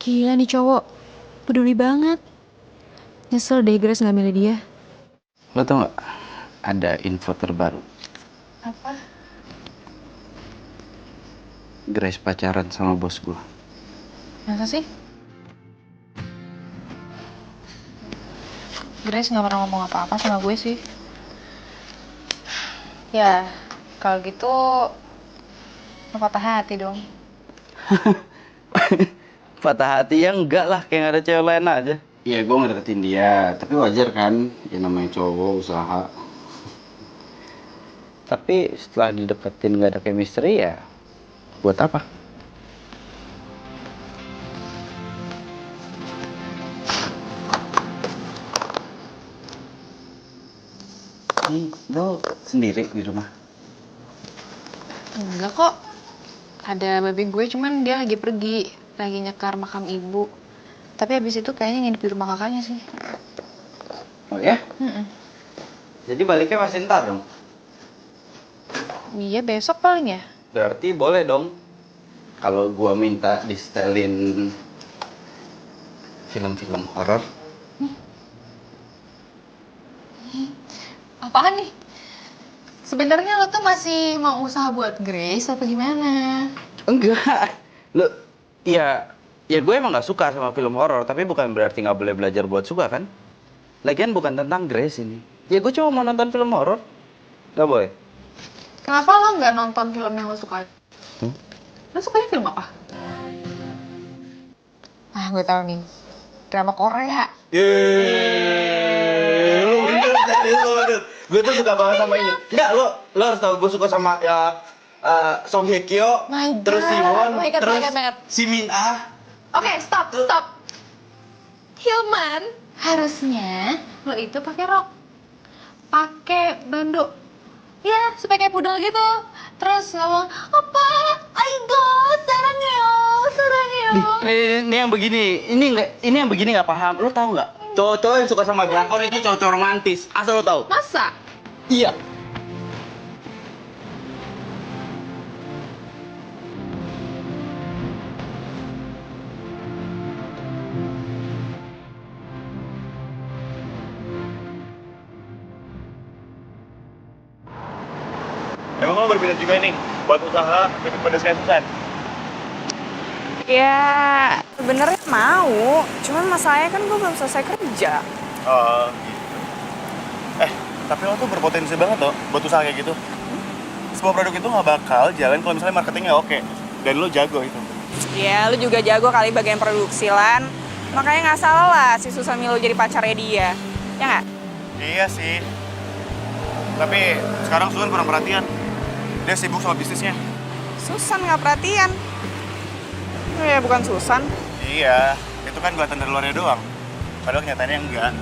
Gila nih cowok, peduli banget. Nyesel deh Grace nggak milih dia. Lo tau nggak? Ada info terbaru. Apa? Grace pacaran sama bos gue. Masa sih? Grace nggak pernah ngomong apa-apa sama gue sih. Ya, kalau gitu lo patah hati dong. Patah hati ya enggak lah, kayak gak ada cewek lain aja. Iya, gue ngedeketin dia, tapi wajar kan, ya namanya cowok usaha. Tapi setelah dideketin gak ada chemistry ya, buat apa? Nih, lo sendiri di rumah? Enggak kok. Ada babi gue, cuman dia lagi pergi. Lagi nyekar makam ibu. Tapi habis itu kayaknya nginep di rumah kakaknya sih. Oh ya? Jadi baliknya masih ntar dong? Iya, besok paling ya. Berarti boleh dong kalau gua minta di-setelin film-film horor. Apaan nih? Sebenarnya lo tuh masih mau usaha buat Grace apa gimana? Enggak. Lo ya gue emang gak suka sama film horor, tapi bukan berarti gak boleh belajar buat suka kan? Lagian bukan tentang Grace ini. Ya gue cuma mau nonton film horor. Gak boleh. Kenapa lo nggak nonton film yang lo suka? Lo sukanya film apa? Ah, gue tahu nih. Drama Korea. Yeay, lu bener. Gue tuh suka banget sama ini. Enggak, lo harus tahu gue suka sama ya Song Hye Kyo, terus Siwon, terus si Min Ah. Oke, stop. Hilman, harusnya lo itu pakai rok. Pakai bando. Ya, supaya kayak pudel gitu. Terus ngomong, apa? Aigo, sarangyo. Ini yang begini, ini yang begini nggak paham. Lo tahu nggak? Cowok-cowok yang suka sama drakor itu cowok-cowok romantis. Asal lo tahu? Masa? Iya. Emang lo berminat juga nih buat usaha keripik pedas kayak Susan? Ya, sebenarnya mau. Cuman masalahnya kan gue belum selesai kerja. Oh, gitu. Tapi lo tuh berpotensi banget loh buat usaha kayak gitu. Sebuah produk itu nggak bakal jalan kalau misalnya marketingnya oke. Dan lo jago itu. Ya, lu juga jago kali bagian produksi, Lan. Makanya nggak salah lah si Susan Milo jadi pacarnya dia. Ya nggak? Iya sih. Tapi sekarang Susan kurang perhatian. Dia sibuk sama bisnisnya. Susan nggak perhatian. Oh ya, bukan Susan. Iya, itu kan kelihatan dari luarnya doang. Padahal kenyataannya enggak.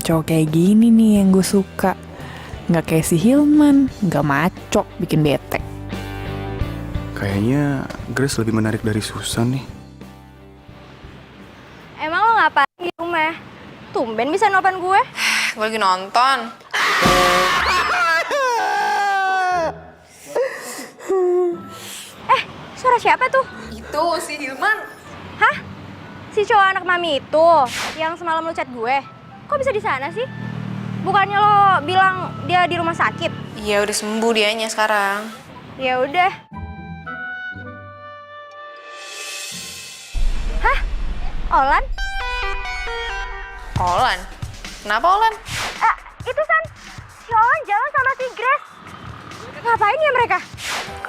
Cowok kayak gini nih yang gue suka. Nggak kayak si Hilman, nggak maco, bikin bete. Kayaknya Grace lebih menarik dari Susan nih. Emang lo ngapain di rumah? Tumben bisa nelfon gue. Gue lagi nonton. Suara siapa tuh? Itu si Hilman. Hah? Si cowok anak mami itu yang semalam lu chat gue. Kok bisa di sana sih? Bukannya lo bilang dia di rumah sakit? Iya, udah sembuh dianya sekarang. Ya udah. Hah? Olan? Olan? Kenapa Olan? Itu San. Si Olan jalan sama si Grace. Ngapain ya mereka?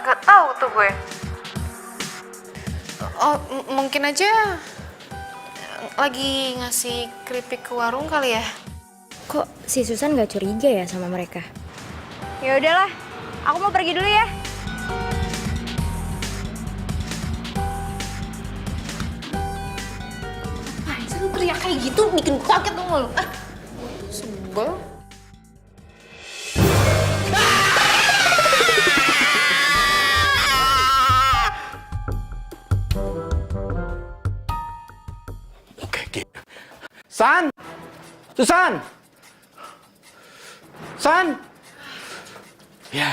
Gak tahu tuh gue. Oh, mungkin aja lagi ngasih keripik ke warung kali ya. Kok si Susan gak curiga ya sama mereka? Ya udahlah, aku mau pergi dulu ya. Apaan sih lu teriak kayak gitu, bikin gue kaget dong lu. Sebel. San! Susan! San! Ya,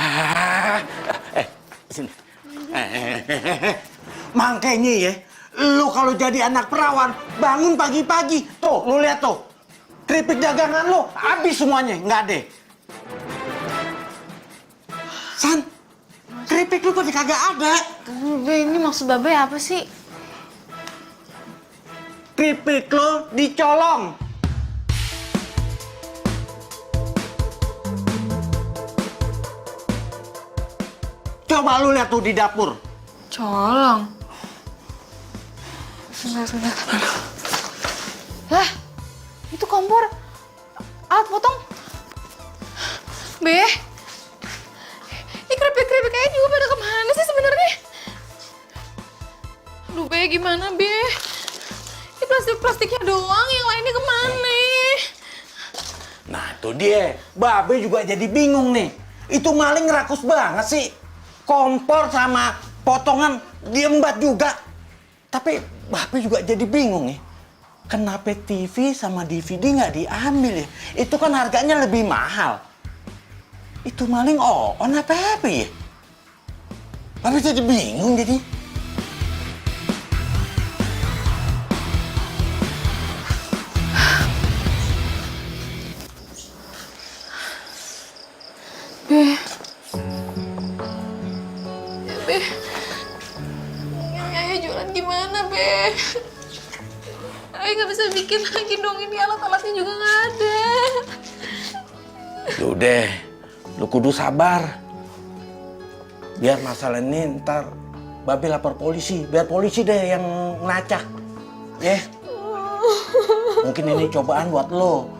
sini. Makanya ya, lu kalau jadi anak perawan, bangun pagi-pagi. Tuh, lu lihat tuh. Keripik dagangan lu, habis semuanya, nggak ada. San, keripik lu pada kagak ada. Be, ini maksud Babe apa sih? Keripik lu dicolong. Coba lu lihat tuh di dapur. Colong. Sebentar. Lah, itu kompor. Alat potong. Be, ini keripik-keripik kayaknya juga pada kemana sih sebenarnya? Aduh, Be, gimana, Be? Ini plastik-plastiknya doang, yang lainnya kemana? Nah, itu dia. Babe juga jadi bingung nih. Itu maling rakus banget sih. Kompor sama potongan diembat juga. Tapi Babe juga jadi bingung nih. Kenapa TV sama DVD nggak diambil ya? Itu kan harganya lebih mahal. Itu maling on apa ya? Babe jadi bingung jadi. Be. Be. Ayah jualan gimana, Be? Ayah nggak bisa bikin lagi dong, ini alat-alatnya juga nggak ada. Udah, lu kudu sabar. Biar masalah ini ntar Babe lapor polisi, biar polisi deh yang ngelacak. Ya. Mungkin ini cobaan buat lo.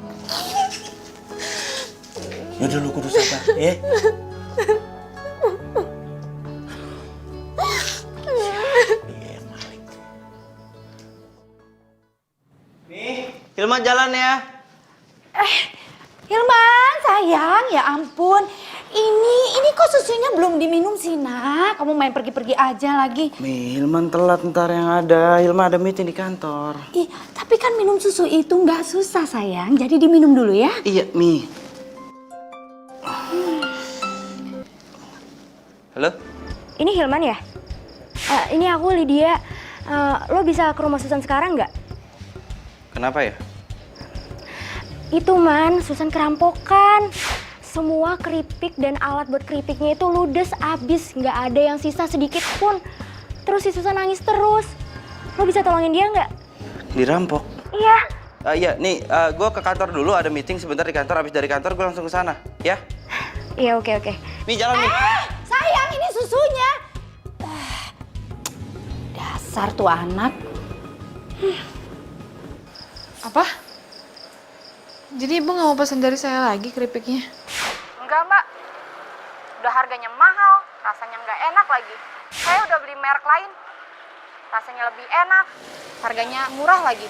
Yaudah lu kudu sabar, ya. Nih, Hilman jalan ya. Hilman, sayang, ya ampun. Ini kok susunya belum diminum sih, Nak? Kamu main pergi-pergi aja lagi. Mi, Hilman telat ntar yang ada. Hilman ada meeting di kantor. Ih, tapi kan minum susu itu nggak susah, sayang. Jadi diminum dulu ya. Iya, Mi. Halo? Ini Hilman ya? Ini aku Lydia. Lo bisa ke rumah Susan sekarang nggak? Kenapa ya? Itu Man, Susan kerampokan. Semua keripik dan alat buat keripiknya itu ludes abis. Nggak ada yang sisa sedikit pun. Terus si Susan nangis terus. Lo bisa tolongin dia nggak? Dirampok? Iya. Iya, nih gue ke kantor dulu, ada meeting sebentar di kantor. Habis dari kantor gue langsung ke sana, ya? Iya, oke. Mi, jalan, Mi. Sayang, ini susunya. Dasar tuh anak. Apa? Jadi ibu nggak mau pesan dari saya lagi keripiknya? Enggak, Mbak. Udah harganya mahal, rasanya nggak enak lagi. Saya udah beli merek lain. Rasanya lebih enak, harganya murah lagi.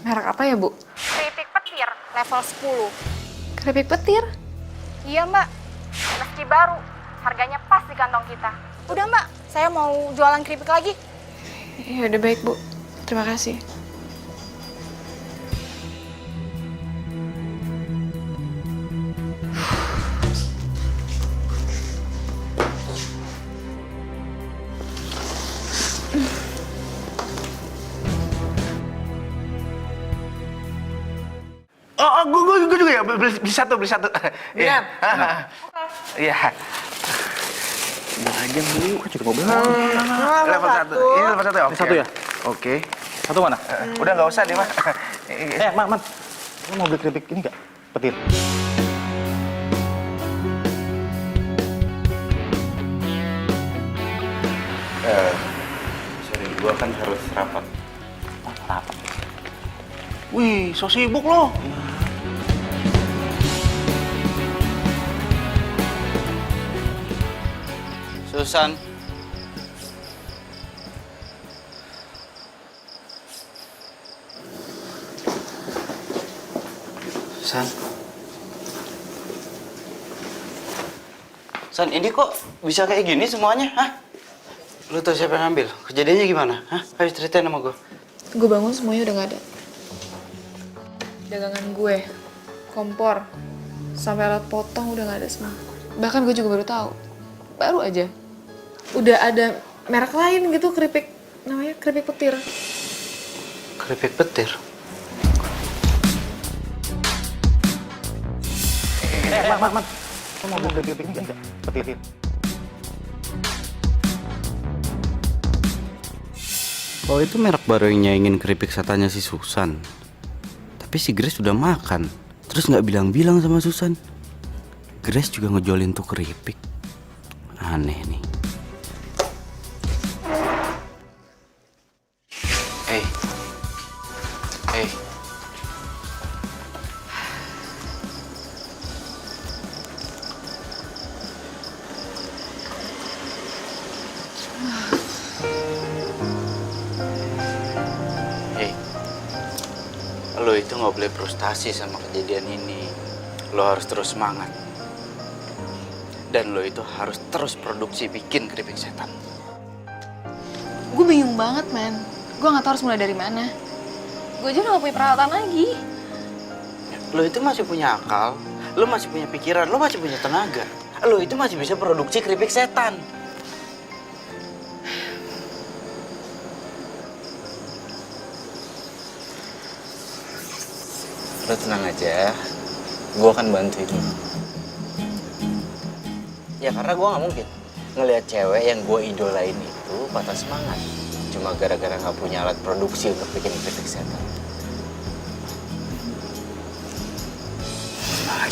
Merek apa ya, Bu? Keripik petir level 10. Keripik petir? Iya, Mbak. Meski baru, harganya pas di kantong kita. Udah, Mbak, saya mau jualan keripik lagi. Ya udah baik, Bu. Terima kasih. Gue juga ya, beli satu. Iya. Iya. Udah aja beli. Kok cukup Level 1. Ini level 1 ya? Oke. Satu ya? Oke. Satu mana? Udah nggak usah deh, Mas. Man. Lo mau beli keripik ini nggak? Petir. Sorry, gue kan harus rapat. Rapat. Wih, so sibuk lo. Susan. San, ini kok bisa kayak gini semuanya, hah? Lu tau siapa yang ngambil? Kejadiannya gimana? Hah? Ayo ceritain sama gue. Gue bangun semuanya udah nggak ada. dagangan gue, kompor, sampai alat potong udah nggak ada semua. Bahkan gue juga baru aja, udah ada merek lain gitu keripik, namanya keripik petir. Keripik petir? Man. Lo mau beli keripik nggak? Petir. Oh itu merek baru yang nyaingin keripik setannya si Susan. Tapi si Grace udah makan, terus nggak bilang-bilang sama Susan. Grace juga ngejolin tuh keripik. Aneh nih. Hey. Lo itu nggak boleh frustasi sama kejadian ini. Lo harus terus semangat. Dan lo itu harus terus produksi bikin keripik setan. Gue bingung banget, man. Gue nggak tahu harus mulai dari mana. Gue aja udah gak punya peralatan lagi. Lo itu masih punya akal, lo masih punya pikiran, lo masih punya tenaga. Lo itu masih bisa produksi keripik setan. Lo tenang aja, gue akan bantuin lo. Ya karena gue gak mungkin ngelihat cewek yang gue idolain itu patah semangat cuma gara-gara gak punya alat produksi untuk bikin keripik setan. Semangat.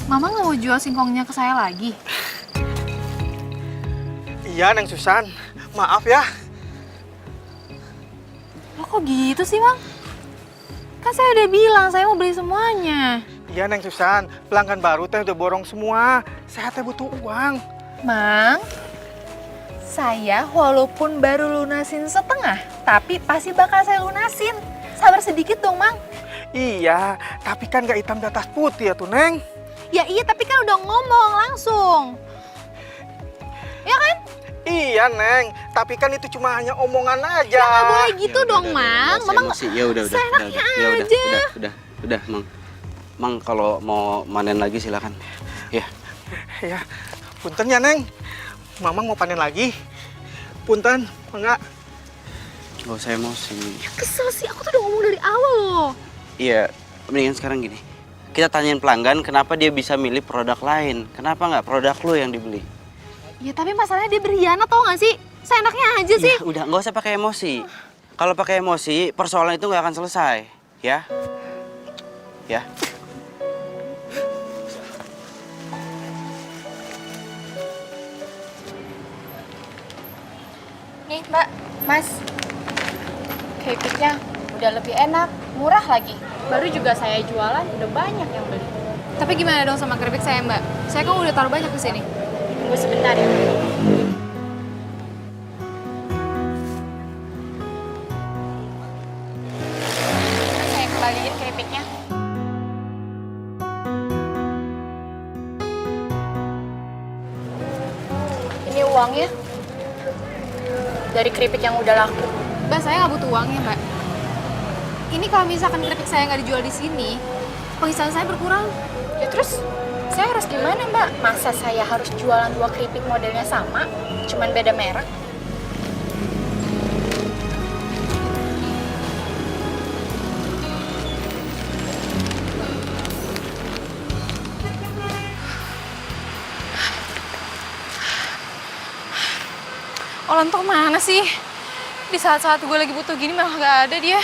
Mama nggak mau jual singkongnya ke saya lagi? Iya, Neng Susan. Maaf ya. Lo kok gitu sih, Mang? Kan saya udah bilang saya mau beli semuanya. Iya, Neng Susan. Pelanggan baru teh udah borong semua. Saya teh butuh uang. Mang, saya walaupun baru lunasin setengah, tapi pasti bakal saya lunasin. Sabar sedikit dong, Mang. Iya, tapi kan gak hitam di atas putih ya tuh, Neng. Ya iya, tapi kan udah ngomong langsung. Ya kan? Iya, Neng. Tapi kan itu cuma hanya omongan aja. Ya nggak boleh gitu dong, Mang. Mamang Ya udah. seenaknya Ya aja. udah, Mang. Mang kalau mau manen lagi silakan. Ya. Ya, punten ya, Neng. Mamang mau panen lagi. Punten, enggak. Gak usah emosi. Kesel sih, aku tuh udah ngomong dari awal loh. Iya, mendingan sekarang gini. Kita tanyain pelanggan kenapa dia bisa milih produk lain. Kenapa nggak produk lo yang dibeli? Ya tapi masalahnya dia berkhianat, tau gak sih? Seenaknya aja sih. Ya, udah, nggak usah pakai emosi. Kalau pakai emosi, persoalan itu nggak akan selesai. Ya? Ya? Nih Mbak, Mas. Keripiknya udah lebih enak, murah lagi. Baru juga saya jualan, udah banyak yang beli. Tapi gimana dong sama keripik saya, Mbak? Saya kan udah taruh banyak ke sini. Tunggu sebentar ya. Saya kembaliin keripiknya. Ini uangnya. Dari keripik yang udah laku. Mbak, saya nggak butuh uangnya, Mbak. Ini kalau misalkan keripik saya nggak dijual di sini, penghasilan saya berkurang. Ya terus, saya harus gimana Mbak? Masa saya harus jualan 2 keripik modelnya sama, cuman beda merek? Olan tuh mana sih? Di saat-saat gue lagi butuh gini malah nggak ada dia.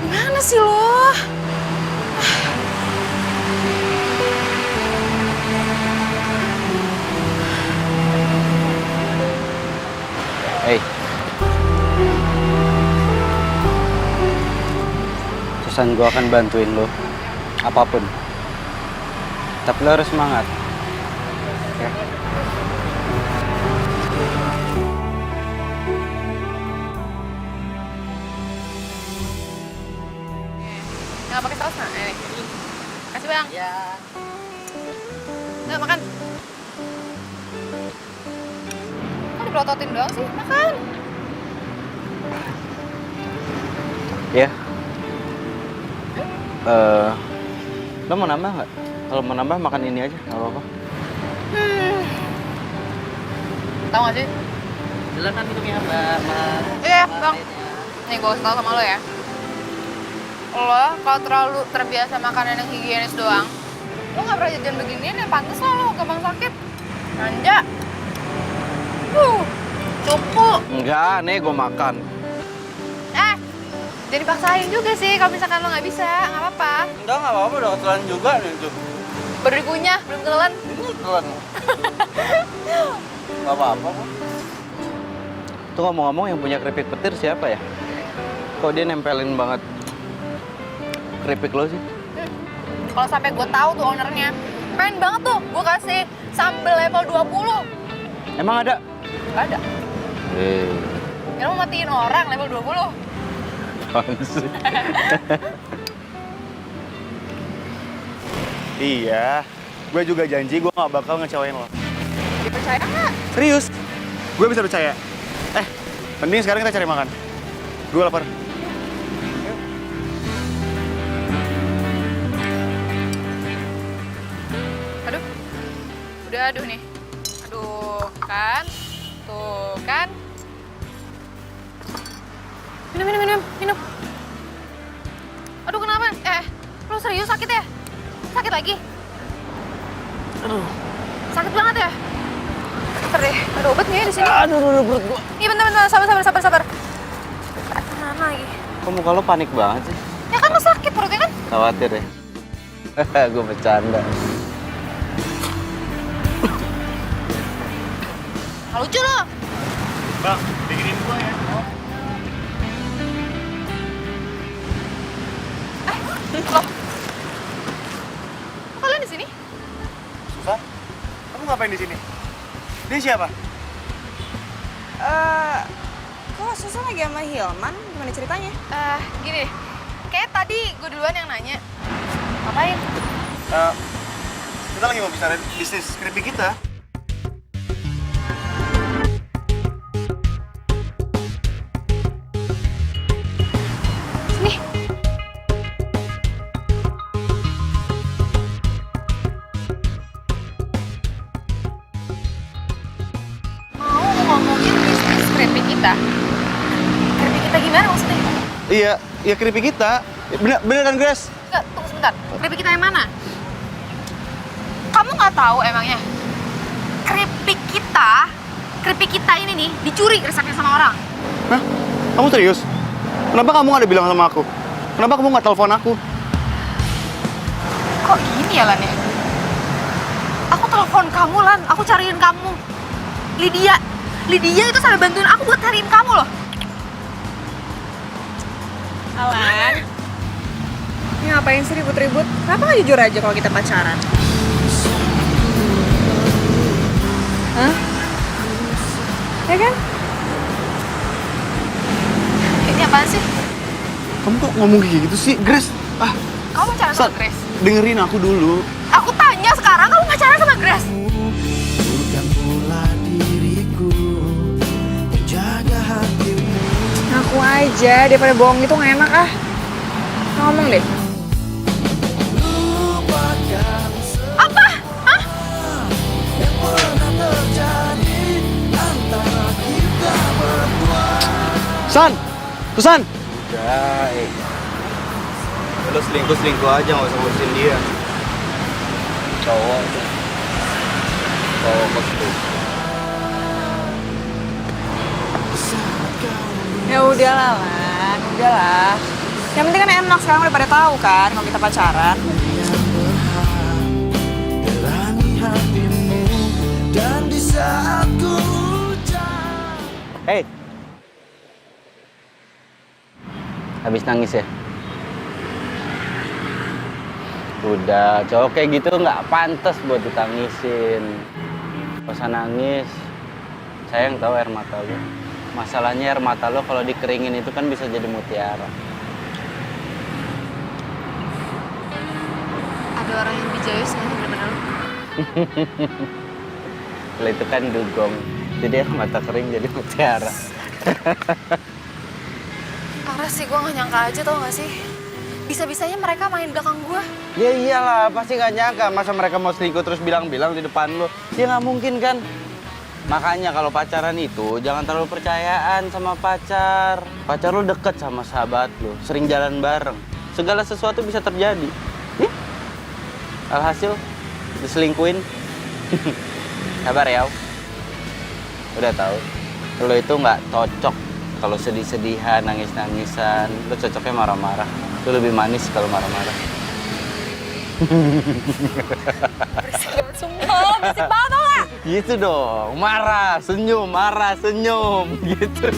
Gimana sih lo? Hey. Susan, gue akan bantuin lo. Apapun. Tapi lo harus semangat. Ya. sayang. Nah, makan. Kok dipelototin doang sih? Makan. Ya. Lo mau nambah nggak? Kalau mau nambah makan ini aja, nggak apa-apa. Tahu nggak sih? Silakan minumnya, Mbak. Iya, Bang. Nih, gue kasih tau sama lo ya. Lo kalau terlalu terbiasa makanan yang higienis doang, lo nggak pernah jajan beginian ya, pantes lo gampang sakit. Manja. Cupu. Enggak, nih gue makan. Jadi paksain juga sih kalau misalkan lo nggak bisa, nggak apa-apa. Enggak apa-apa, udah ketelan juga nih tuh. Baru dikunyah, belum ketelan. Ketelan. Nggak apa-apa kok. Tuh ngomong-ngomong yang punya keripik petir siapa ya? Kok dia nempelin banget keripik lo sih? Kalau sampai gue tahu tuh ownernya, pengen banget tuh gue kasih sambal level 20. Emang ada? Gak ada. Ya lo mau matiin orang level 20? Apaan sih? Iya, gue juga janji gue gak bakal ngecewain lo. Dipercaya nggak? Serius, gue bisa percaya. Mending sekarang kita cari makan. Gue lapar. Aduh, udah aduh nih. Aduh, kan? Tuh, kan? Minum. Aduh, kenapa? Lo serius sakit ya? Sakit lagi? Aduh, sakit banget ya? Bentar deh, ada obat nggak ya di sini? Aduh, perut gua. Iya, bentar, sabar. Mana lagi? Kok muka lo panik banget sih? Ya kan lo sakit perutnya kan? Khawatir ya? Gue bercanda. Nggak lucu lo. Bang, bikinin gue ya. Loh. Kok kalian di sini? Susan, kamu ngapain di sini? Dia siapa? Kok Susan lagi sama Hilman? Gimana ceritanya? Gini, kayak tadi gue duluan yang nanya. Ngapain? Kita lagi mau bicara bisnis keripik kita. Sini. Mau ngomongin bisnis keripik kita? Keripik kita gimana maksudnya? Iya keripik kita. Bener kan, Grace? Enggak, tunggu sebentar. Keripik kita yang mana? Kamu nggak tahu emangnya? Keripik kita ini nih dicuri resepnya sama orang. Hah? Kamu serius? Kenapa kamu nggak ada bilang sama aku? Kenapa kamu nggak telepon aku? Kok gini ya, Lan ya? Aku telepon kamu, Lan. Aku cariin kamu. Lydia itu sampai bantuin aku buat cariin kamu loh. Alan, ini ngapain sih ribut-ribut? Kenapa nggak jujur aja kalau kita pacaran? Hah? Ya kan? Ini apaan sih? Kamu kok ngomong kayak gitu sih, Grace? Kamu pacaran sama Grace? Dengerin aku dulu. Aku tanya sekarang, kamu pacaran sama Grace? Bukan pula diriku jaga hatimu. Ngaku aja, daripada bohong itu nggak enak ah. Ngomong deh. Lupakan Apa? Hah? yang pernah terjadi antara kita berdua. Susan! Udah, lo selingkuh aja, nggak usah ngurusin dia. Cowok tuh. Cowok kostum. Ya udahlah, Lan. Udahlah. Yang penting kan enak sekarang udah pada tahu kan kalau kita pacaran. Terangi hatimu dan di saat ku hujan. Hey. Habis nangis ya? Udah, cowok kayak gitu nggak pantas buat ditangisin. Gak usah nangis. Sayang tahu air mata lo. Masalahnya air mata lo kalau dikeringin itu kan bisa jadi mutiara. Ada orang yang bijayus nggak sih bener-bener lu? Kalau itu kan dugong, jadi aku mata kering jadi mutiara. Parah sih, gue nggak nyangka aja tau gak sih? Bisa-bisanya mereka main belakang gue. Ya iyalah, pasti nggak nyangka. Masa mereka mau selingkuh terus bilang-bilang di depan lo? Ya nggak mungkin kan? Makanya kalau pacaran itu jangan terlalu percayaan sama pacar. Pacar lo deket sama sahabat lo, sering jalan bareng. Segala sesuatu bisa terjadi. Nih, alhasil diselingkuin. Kabar ya? Udah tahu. Lo itu nggak cocok kalau sedih-sedihan, nangis-nangisan. Lo cocoknya marah-marah. Lo lebih manis kalau marah-marah. Berisik banget, sumpah. Berisik banget tau gak? Gitu dong, marah, senyum, gitu.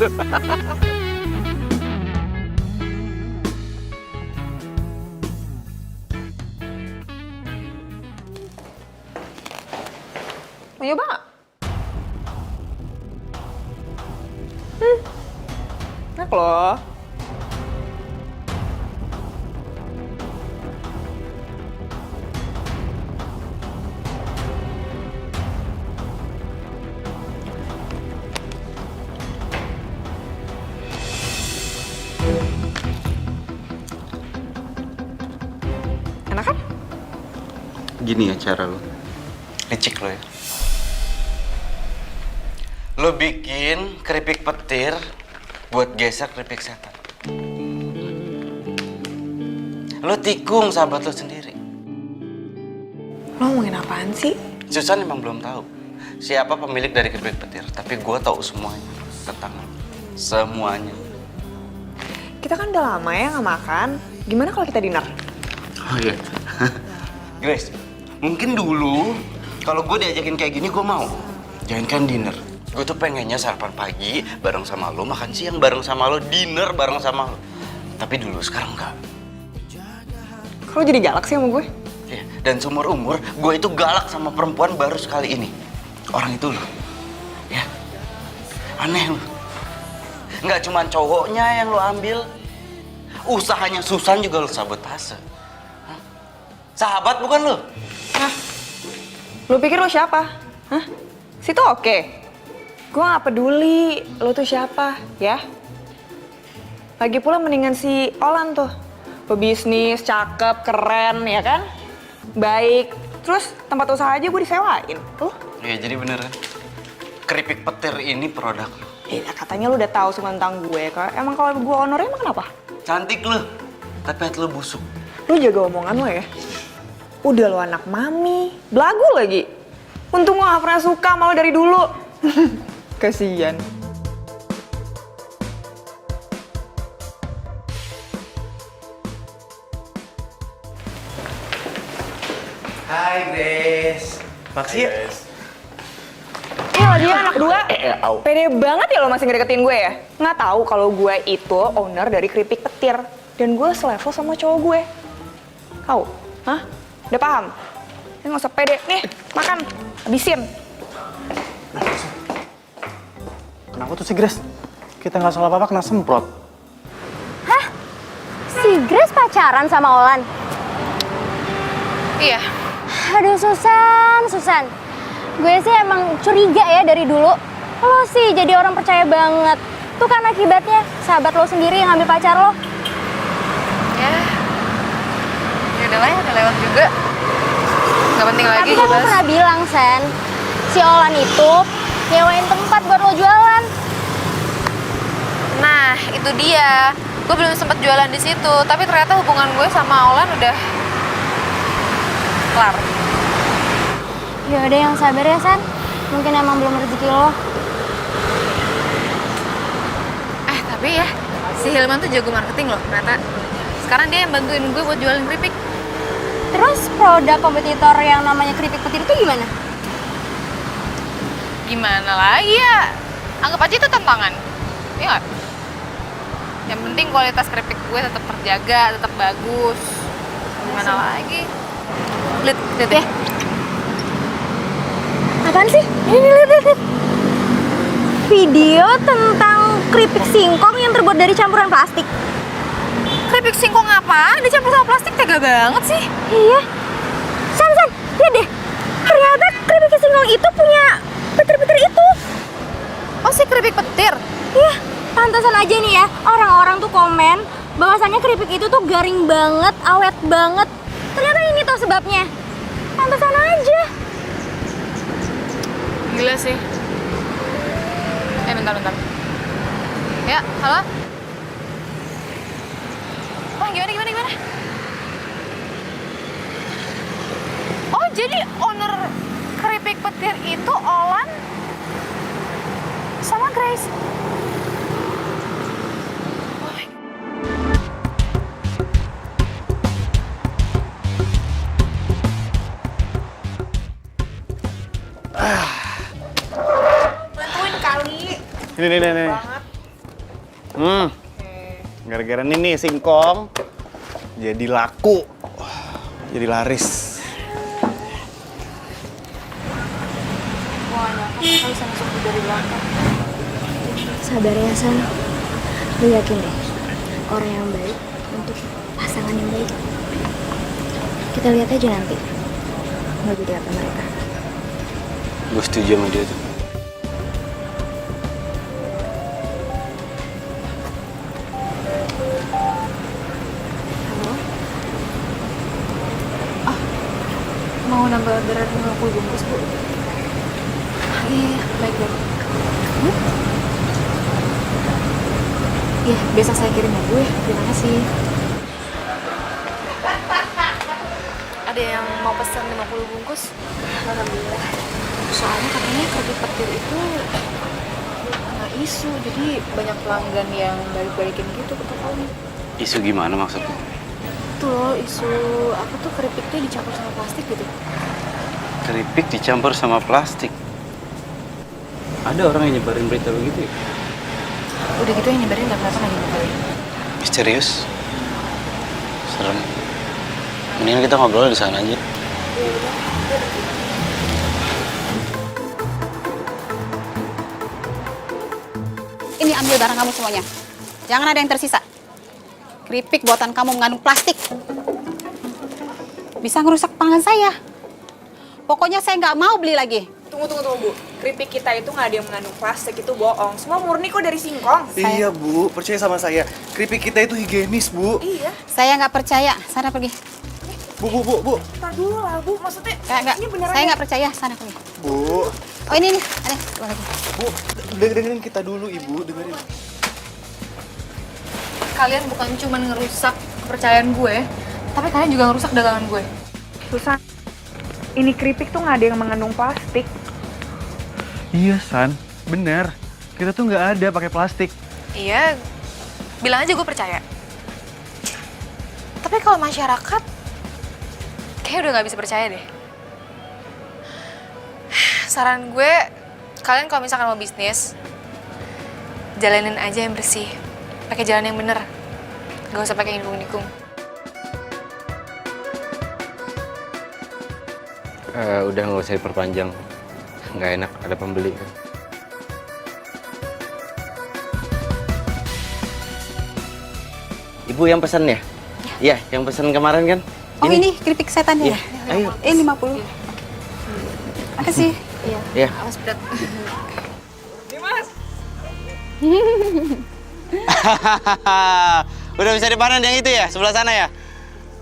Mau nyoba nggak? Enak loh. Enak kan? Gini ya cara lo. Licik lo ya. Lo bikin keripik petir buat geser keripik setan. Lo tikung sahabat lo sendiri. Lo ngomongin apaan sih? Susan emang belum tahu siapa pemilik dari keripik petir, tapi gue tahu semuanya tentang lo. Semuanya. Kita kan udah lama ya nggak makan. Gimana kalau kita dinner? Oh iya. Grace, mungkin dulu kalau gue diajakin kayak gini gue mau. Jangan kan dinner. Gue tuh pengennya sarapan pagi bareng sama lo, makan siang bareng sama lo, dinner bareng sama lo. Tapi dulu, sekarang enggak. Kalau jadi galak sih sama gue? Iya, dan seumur umur gue itu galak sama perempuan baru sekali ini. Orang itu lo. Ya, aneh lo. Nggak cuma cowoknya yang lo ambil, usahanya Susan juga lo sabotase. Hah? Sahabat bukan lo? Hah? Lo pikir lo siapa? Hah? Situ oke. Gue gak peduli lo tuh siapa, ya. Lagi pula mendingan si Olan tuh. Pebisnis, cakep, keren, ya kan? Baik. Terus tempat usaha aja gue disewain. Tuh. Iya, jadi bener kan? Keripik petir ini produk lo. Ya katanya lo udah tahu semua tentang gue. Emang kalau gue honornya emang kenapa? Cantik lo, tapi hati lo busuk. Lo jaga omongan lo ya. Udah lo anak mami, belagu lagi. Untung gue gak pernah suka sama lo dari dulu. Kasian. Hai Grace. Makasih ya. Iya dia anak dua. Pede banget ya lo masih ngedeketin gue ya? Nggak tahu kalau gue itu owner dari keripik petir. Dan gue selevel sama cowok gue. Tahu? Hah? Udah paham? Ini nggak usah pede. Nih, makan. Habisin. Kenapa tuh si Grace? Kita nggak salah apa-apa kena semprot. Hah? Si Grace pacaran sama Olan? Iya. Aduh Susan. Gue sih emang curiga ya dari dulu. Lo sih jadi orang percaya banget. Tuh kan akibatnya sahabat lo sendiri yang ambil pacar lo. Ya udahlah ya, udah lewat juga. Gak penting lagi. Tapi kan lo pernah bilang, Sen, si Olan itu nyewain tempat buat lo jualan. Nah, itu dia. Gue belum sempat jualan di situ, tapi ternyata hubungan gue sama Olan udah kelar. Ya udah yang sabar ya, San. Mungkin emang belum rezeki lo. Tapi ya, si Hilman tuh jago marketing loh ternyata. Sekarang dia yang bantuin gue buat jualan keripik. Terus produk kompetitor yang namanya keripik petir itu gimana? Gimana lagi ya? Anggap aja itu tantangan. Iya nggak? Yang penting kualitas keripik gue tetap terjaga, tetap bagus. Gimana lagi? Lihat ya. Apaan sih? Ini lihat. Video tentang keripik singkong yang terbuat dari campuran plastik. Keripik singkong apa? Dicampur sama plastik, tega banget sih. Iya. Lihat deh, ternyata keripik singkong itu punya petir-petir itu. Oh, si keripik petir? Iya, pantasan aja nih ya, orang-orang tuh komen bahwasannya keripik itu tuh garing banget, awet banget. Ternyata ini tuh sebabnya. Pantasan aja. Gila sih. Bentar. Ya, halo? Oh, gimana? Oh, jadi owner keripik petir itu Olan sama Grace. Bantuin kali. Ini. Gara-gara ini nih singkong jadi laku, jadi laris. Sabar ya, San. Lu yakin deh, orang yang baik untuk pasangan yang baik. Kita lihat aja nanti. Nggak jadi apa mereka. Gue setuju sama dia tuh. Mau nambah orderan 50 bungkus, Bu. Iya, baik. Iya, besok saya kirim ya, Bu ya. Terima kasih. Ada yang mau pesan 50 bungkus? Alhamdulillah. Soalnya katanya keripik petir itu kena isu, jadi banyak pelanggan yang balik-balikin gitu ke tokonya. Isu gimana maksudnya? Tuh loh, isu apa tuh keripiknya dicampur sama plastik gitu. Keripik dicampur sama plastik. Ada orang yang nyebarin berita begitu ya? Udah gitu yang nyebarin gak kelihatan lagi mukanya. Misterius. Serem. Mendingan kita ngobrol di sana aja. Ini ambil barang kamu semuanya. Jangan ada yang tersisa. Keripik buatan kamu mengandung plastik. Bisa ngerusak pelanggan saya. Pokoknya saya nggak mau beli lagi. Tunggu, Bu. Keripik kita itu nggak ada yang mengandung plastik, itu bohong. Semua murni kok dari singkong. Iya, Bu. Percaya sama saya. Keripik kita itu higienis, Bu. Iya. Saya nggak percaya. Sana pergi. Bu. Ntar dulu lah, Bu. Maksudnya, Nggak. ini beneran Saya ya? nggak percaya. Sana pergi. Bu. Oh ini nih. Ada. Dua lagi. Bu, dengerin kita dulu, Ibu. Dengerin. Kalian bukan cuma ngerusak kepercayaan gue, tapi kalian juga ngerusak dagangan gue. Susan, ini keripik tuh nggak ada yang mengandung plastik. Iya, San. Bener. Kita tuh nggak ada pakai plastik. Iya, bilang aja gue percaya. Tapi kalau masyarakat, kayaknya udah nggak bisa percaya deh. Saran gue, kalian kalau misalkan mau bisnis, jalanin aja yang bersih. Pakai jalan yang bener. Gak usah pakai nikung-nikung. Udah nggak usah diperpanjang. Nggak enak ada pembeli kan. Ibu yang pesan ya? Iya, yang pesan kemarin kan? Oh ini keripik setan ya? Iya, ayo. 50. Makasih. Iya. Awas berat. Udah bisa dipanen yang itu ya? Sebelah sana ya?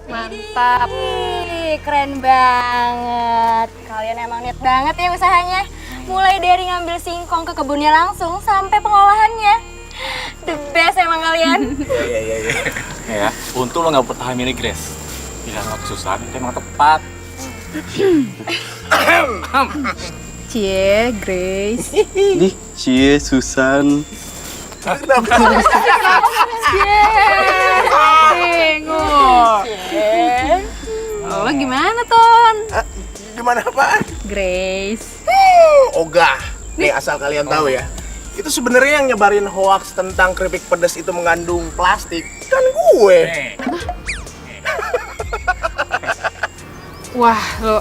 Mantap. Ih, keren banget. Kalian emang niat banget ya usahanya. Mulai dari ngambil singkong ke kebunnya langsung sampai pengolahannya. The best emang kalian. Iya. Ya, untung lo nggak bertahan milih Grace. Pilihan lo kesusahan itu emang tepat. Cie, Grace. Nih, cie Susan. Oh, gimana, Ton? Gimana apaan? Grace. Ogah. Nih asal kalian tahu ya. Itu sebenarnya yang nyebarin hoax tentang keripik pedas itu mengandung plastik kan gue. Wah, lo.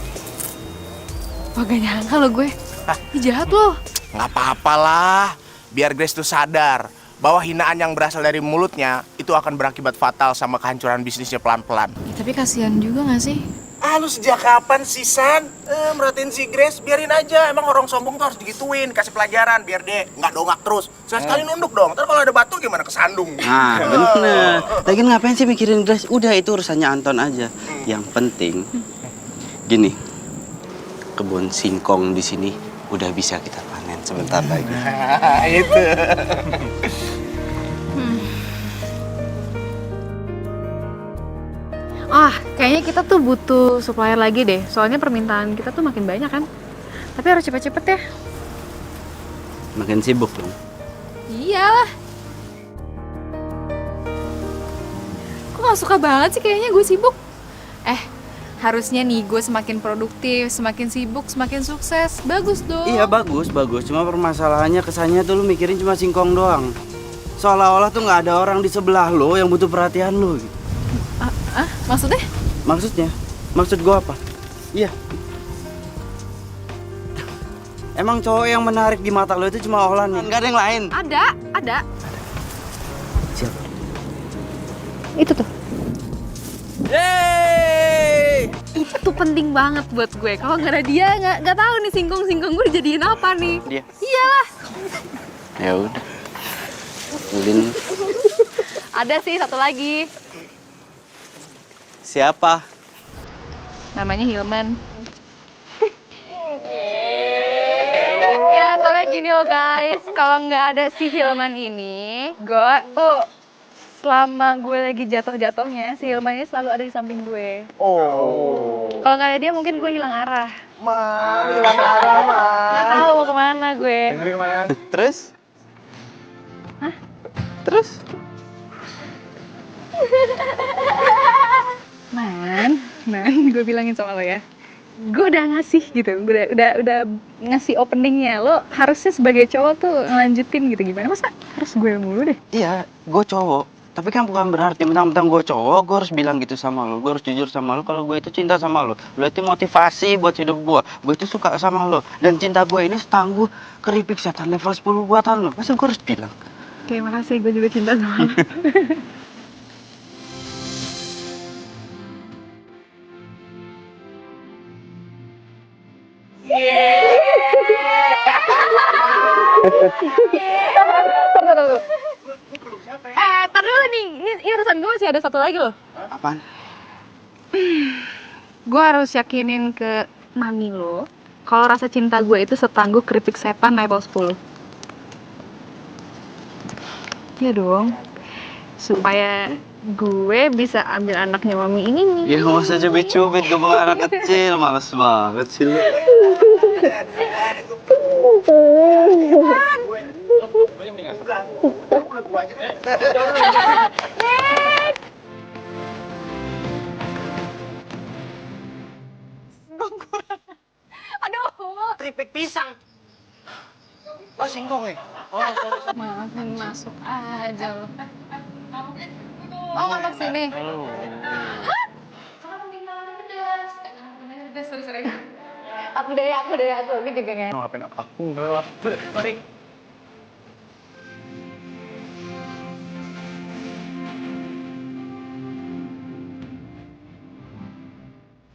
Wah, gak nyangka lo gue. Ih, jahat lo. Nggak apa-apalah. Biar Grace tuh sadar bahwa hinaan yang berasal dari mulutnya itu akan berakibat fatal sama kehancuran bisnisnya pelan-pelan. Ya, tapi kasihan juga gak sih? Ah, lu sejak kapan sih, San? Merhatiin si Grace, biarin aja. Emang orang sombong tuh harus digituin, kasih pelajaran biar dia nggak dongak terus. Sekali nunduk dong, ntar kalau ada batu gimana kesandung. Nah, bener. Lagian ngapain sih mikirin Grace? Udah, itu urusannya Anton aja. Yang penting, gini, kebun singkong di sini udah bisa kita panen sebentar lagi. Itu. Kayaknya kita tuh butuh supplier lagi deh. Soalnya permintaan kita tuh makin banyak kan. Tapi harus cepet-cepet ya. Makin sibuk dong. Iyalah. Kok gak suka banget sih kayaknya gue sibuk? Harusnya nih gue semakin produktif, semakin sibuk, semakin sukses. Bagus dong. Iya, bagus. Cuma permasalahannya kesannya tuh lu mikirin cuma singkong doang. Seolah-olah tuh nggak ada orang di sebelah lo yang butuh perhatian lo. Maksudnya? Maksud gua apa? Iya. Emang cowok yang menarik di mata lo itu cuma Ohlan, nggak ada yang lain? Ada. Siapa? Itu tuh. Yeay! Itu penting banget buat gue. Kalau nggak ada dia, nggak tahu nih singkong gue dijadiin apa nih. Dia. Iyalah. Ya udah. Ulin. Ada sih satu lagi. Siapa? Namanya Hilman. Ya, soalnya gini loh guys, kalau nggak ada si Hilman ini, gue selama gue lagi jatuh-jatuhnya, si Hilman ini selalu ada di samping gue. Kalau nggak ada dia, mungkin gue hilang arah. Hilang arah, Nggak tahu mau kemana gue. Terus? Hah? Terus? Man, gue bilangin sama lo ya. Gue udah ngasih gitu, udah ngasih openingnya. Lo harusnya sebagai cowok tuh ngelanjutin gitu, gimana? Masa harus gue mulu deh? Iya, gue cowok. Tapi kan bukan berarti mentang-mentang gue cowok, gue harus bilang gitu sama lo. Gue harus jujur sama lo kalau gue itu cinta sama lo. Lo itu motivasi buat hidup gue. Gue itu suka sama lo. Dan cinta gue ini setangguh keripik setan level 10 buatan lo. Masa gue harus bilang? Oke, makasih. Gue juga cinta sama lo. Tunggu. Ntar dulu nih, ini urusan gue masih ada satu lagi loh. Apaan? Gue harus yakinin ke mami lo kalau rasa cinta gue itu setangguh keripik setan level 10. Iya dong. Supaya gue bisa ambil anaknya mami ini nih. Ya nggak usah cubit-cubit, gue bukan anak kecil, males banget sih lu. Aduh, Keripik pisang. Oh, singkong nih. maafin masuk aja lo. Oh, masuk sini. Hah? Sorry. Aku deh, aku juga nggak. Ngapain aku? Enggak. Mari.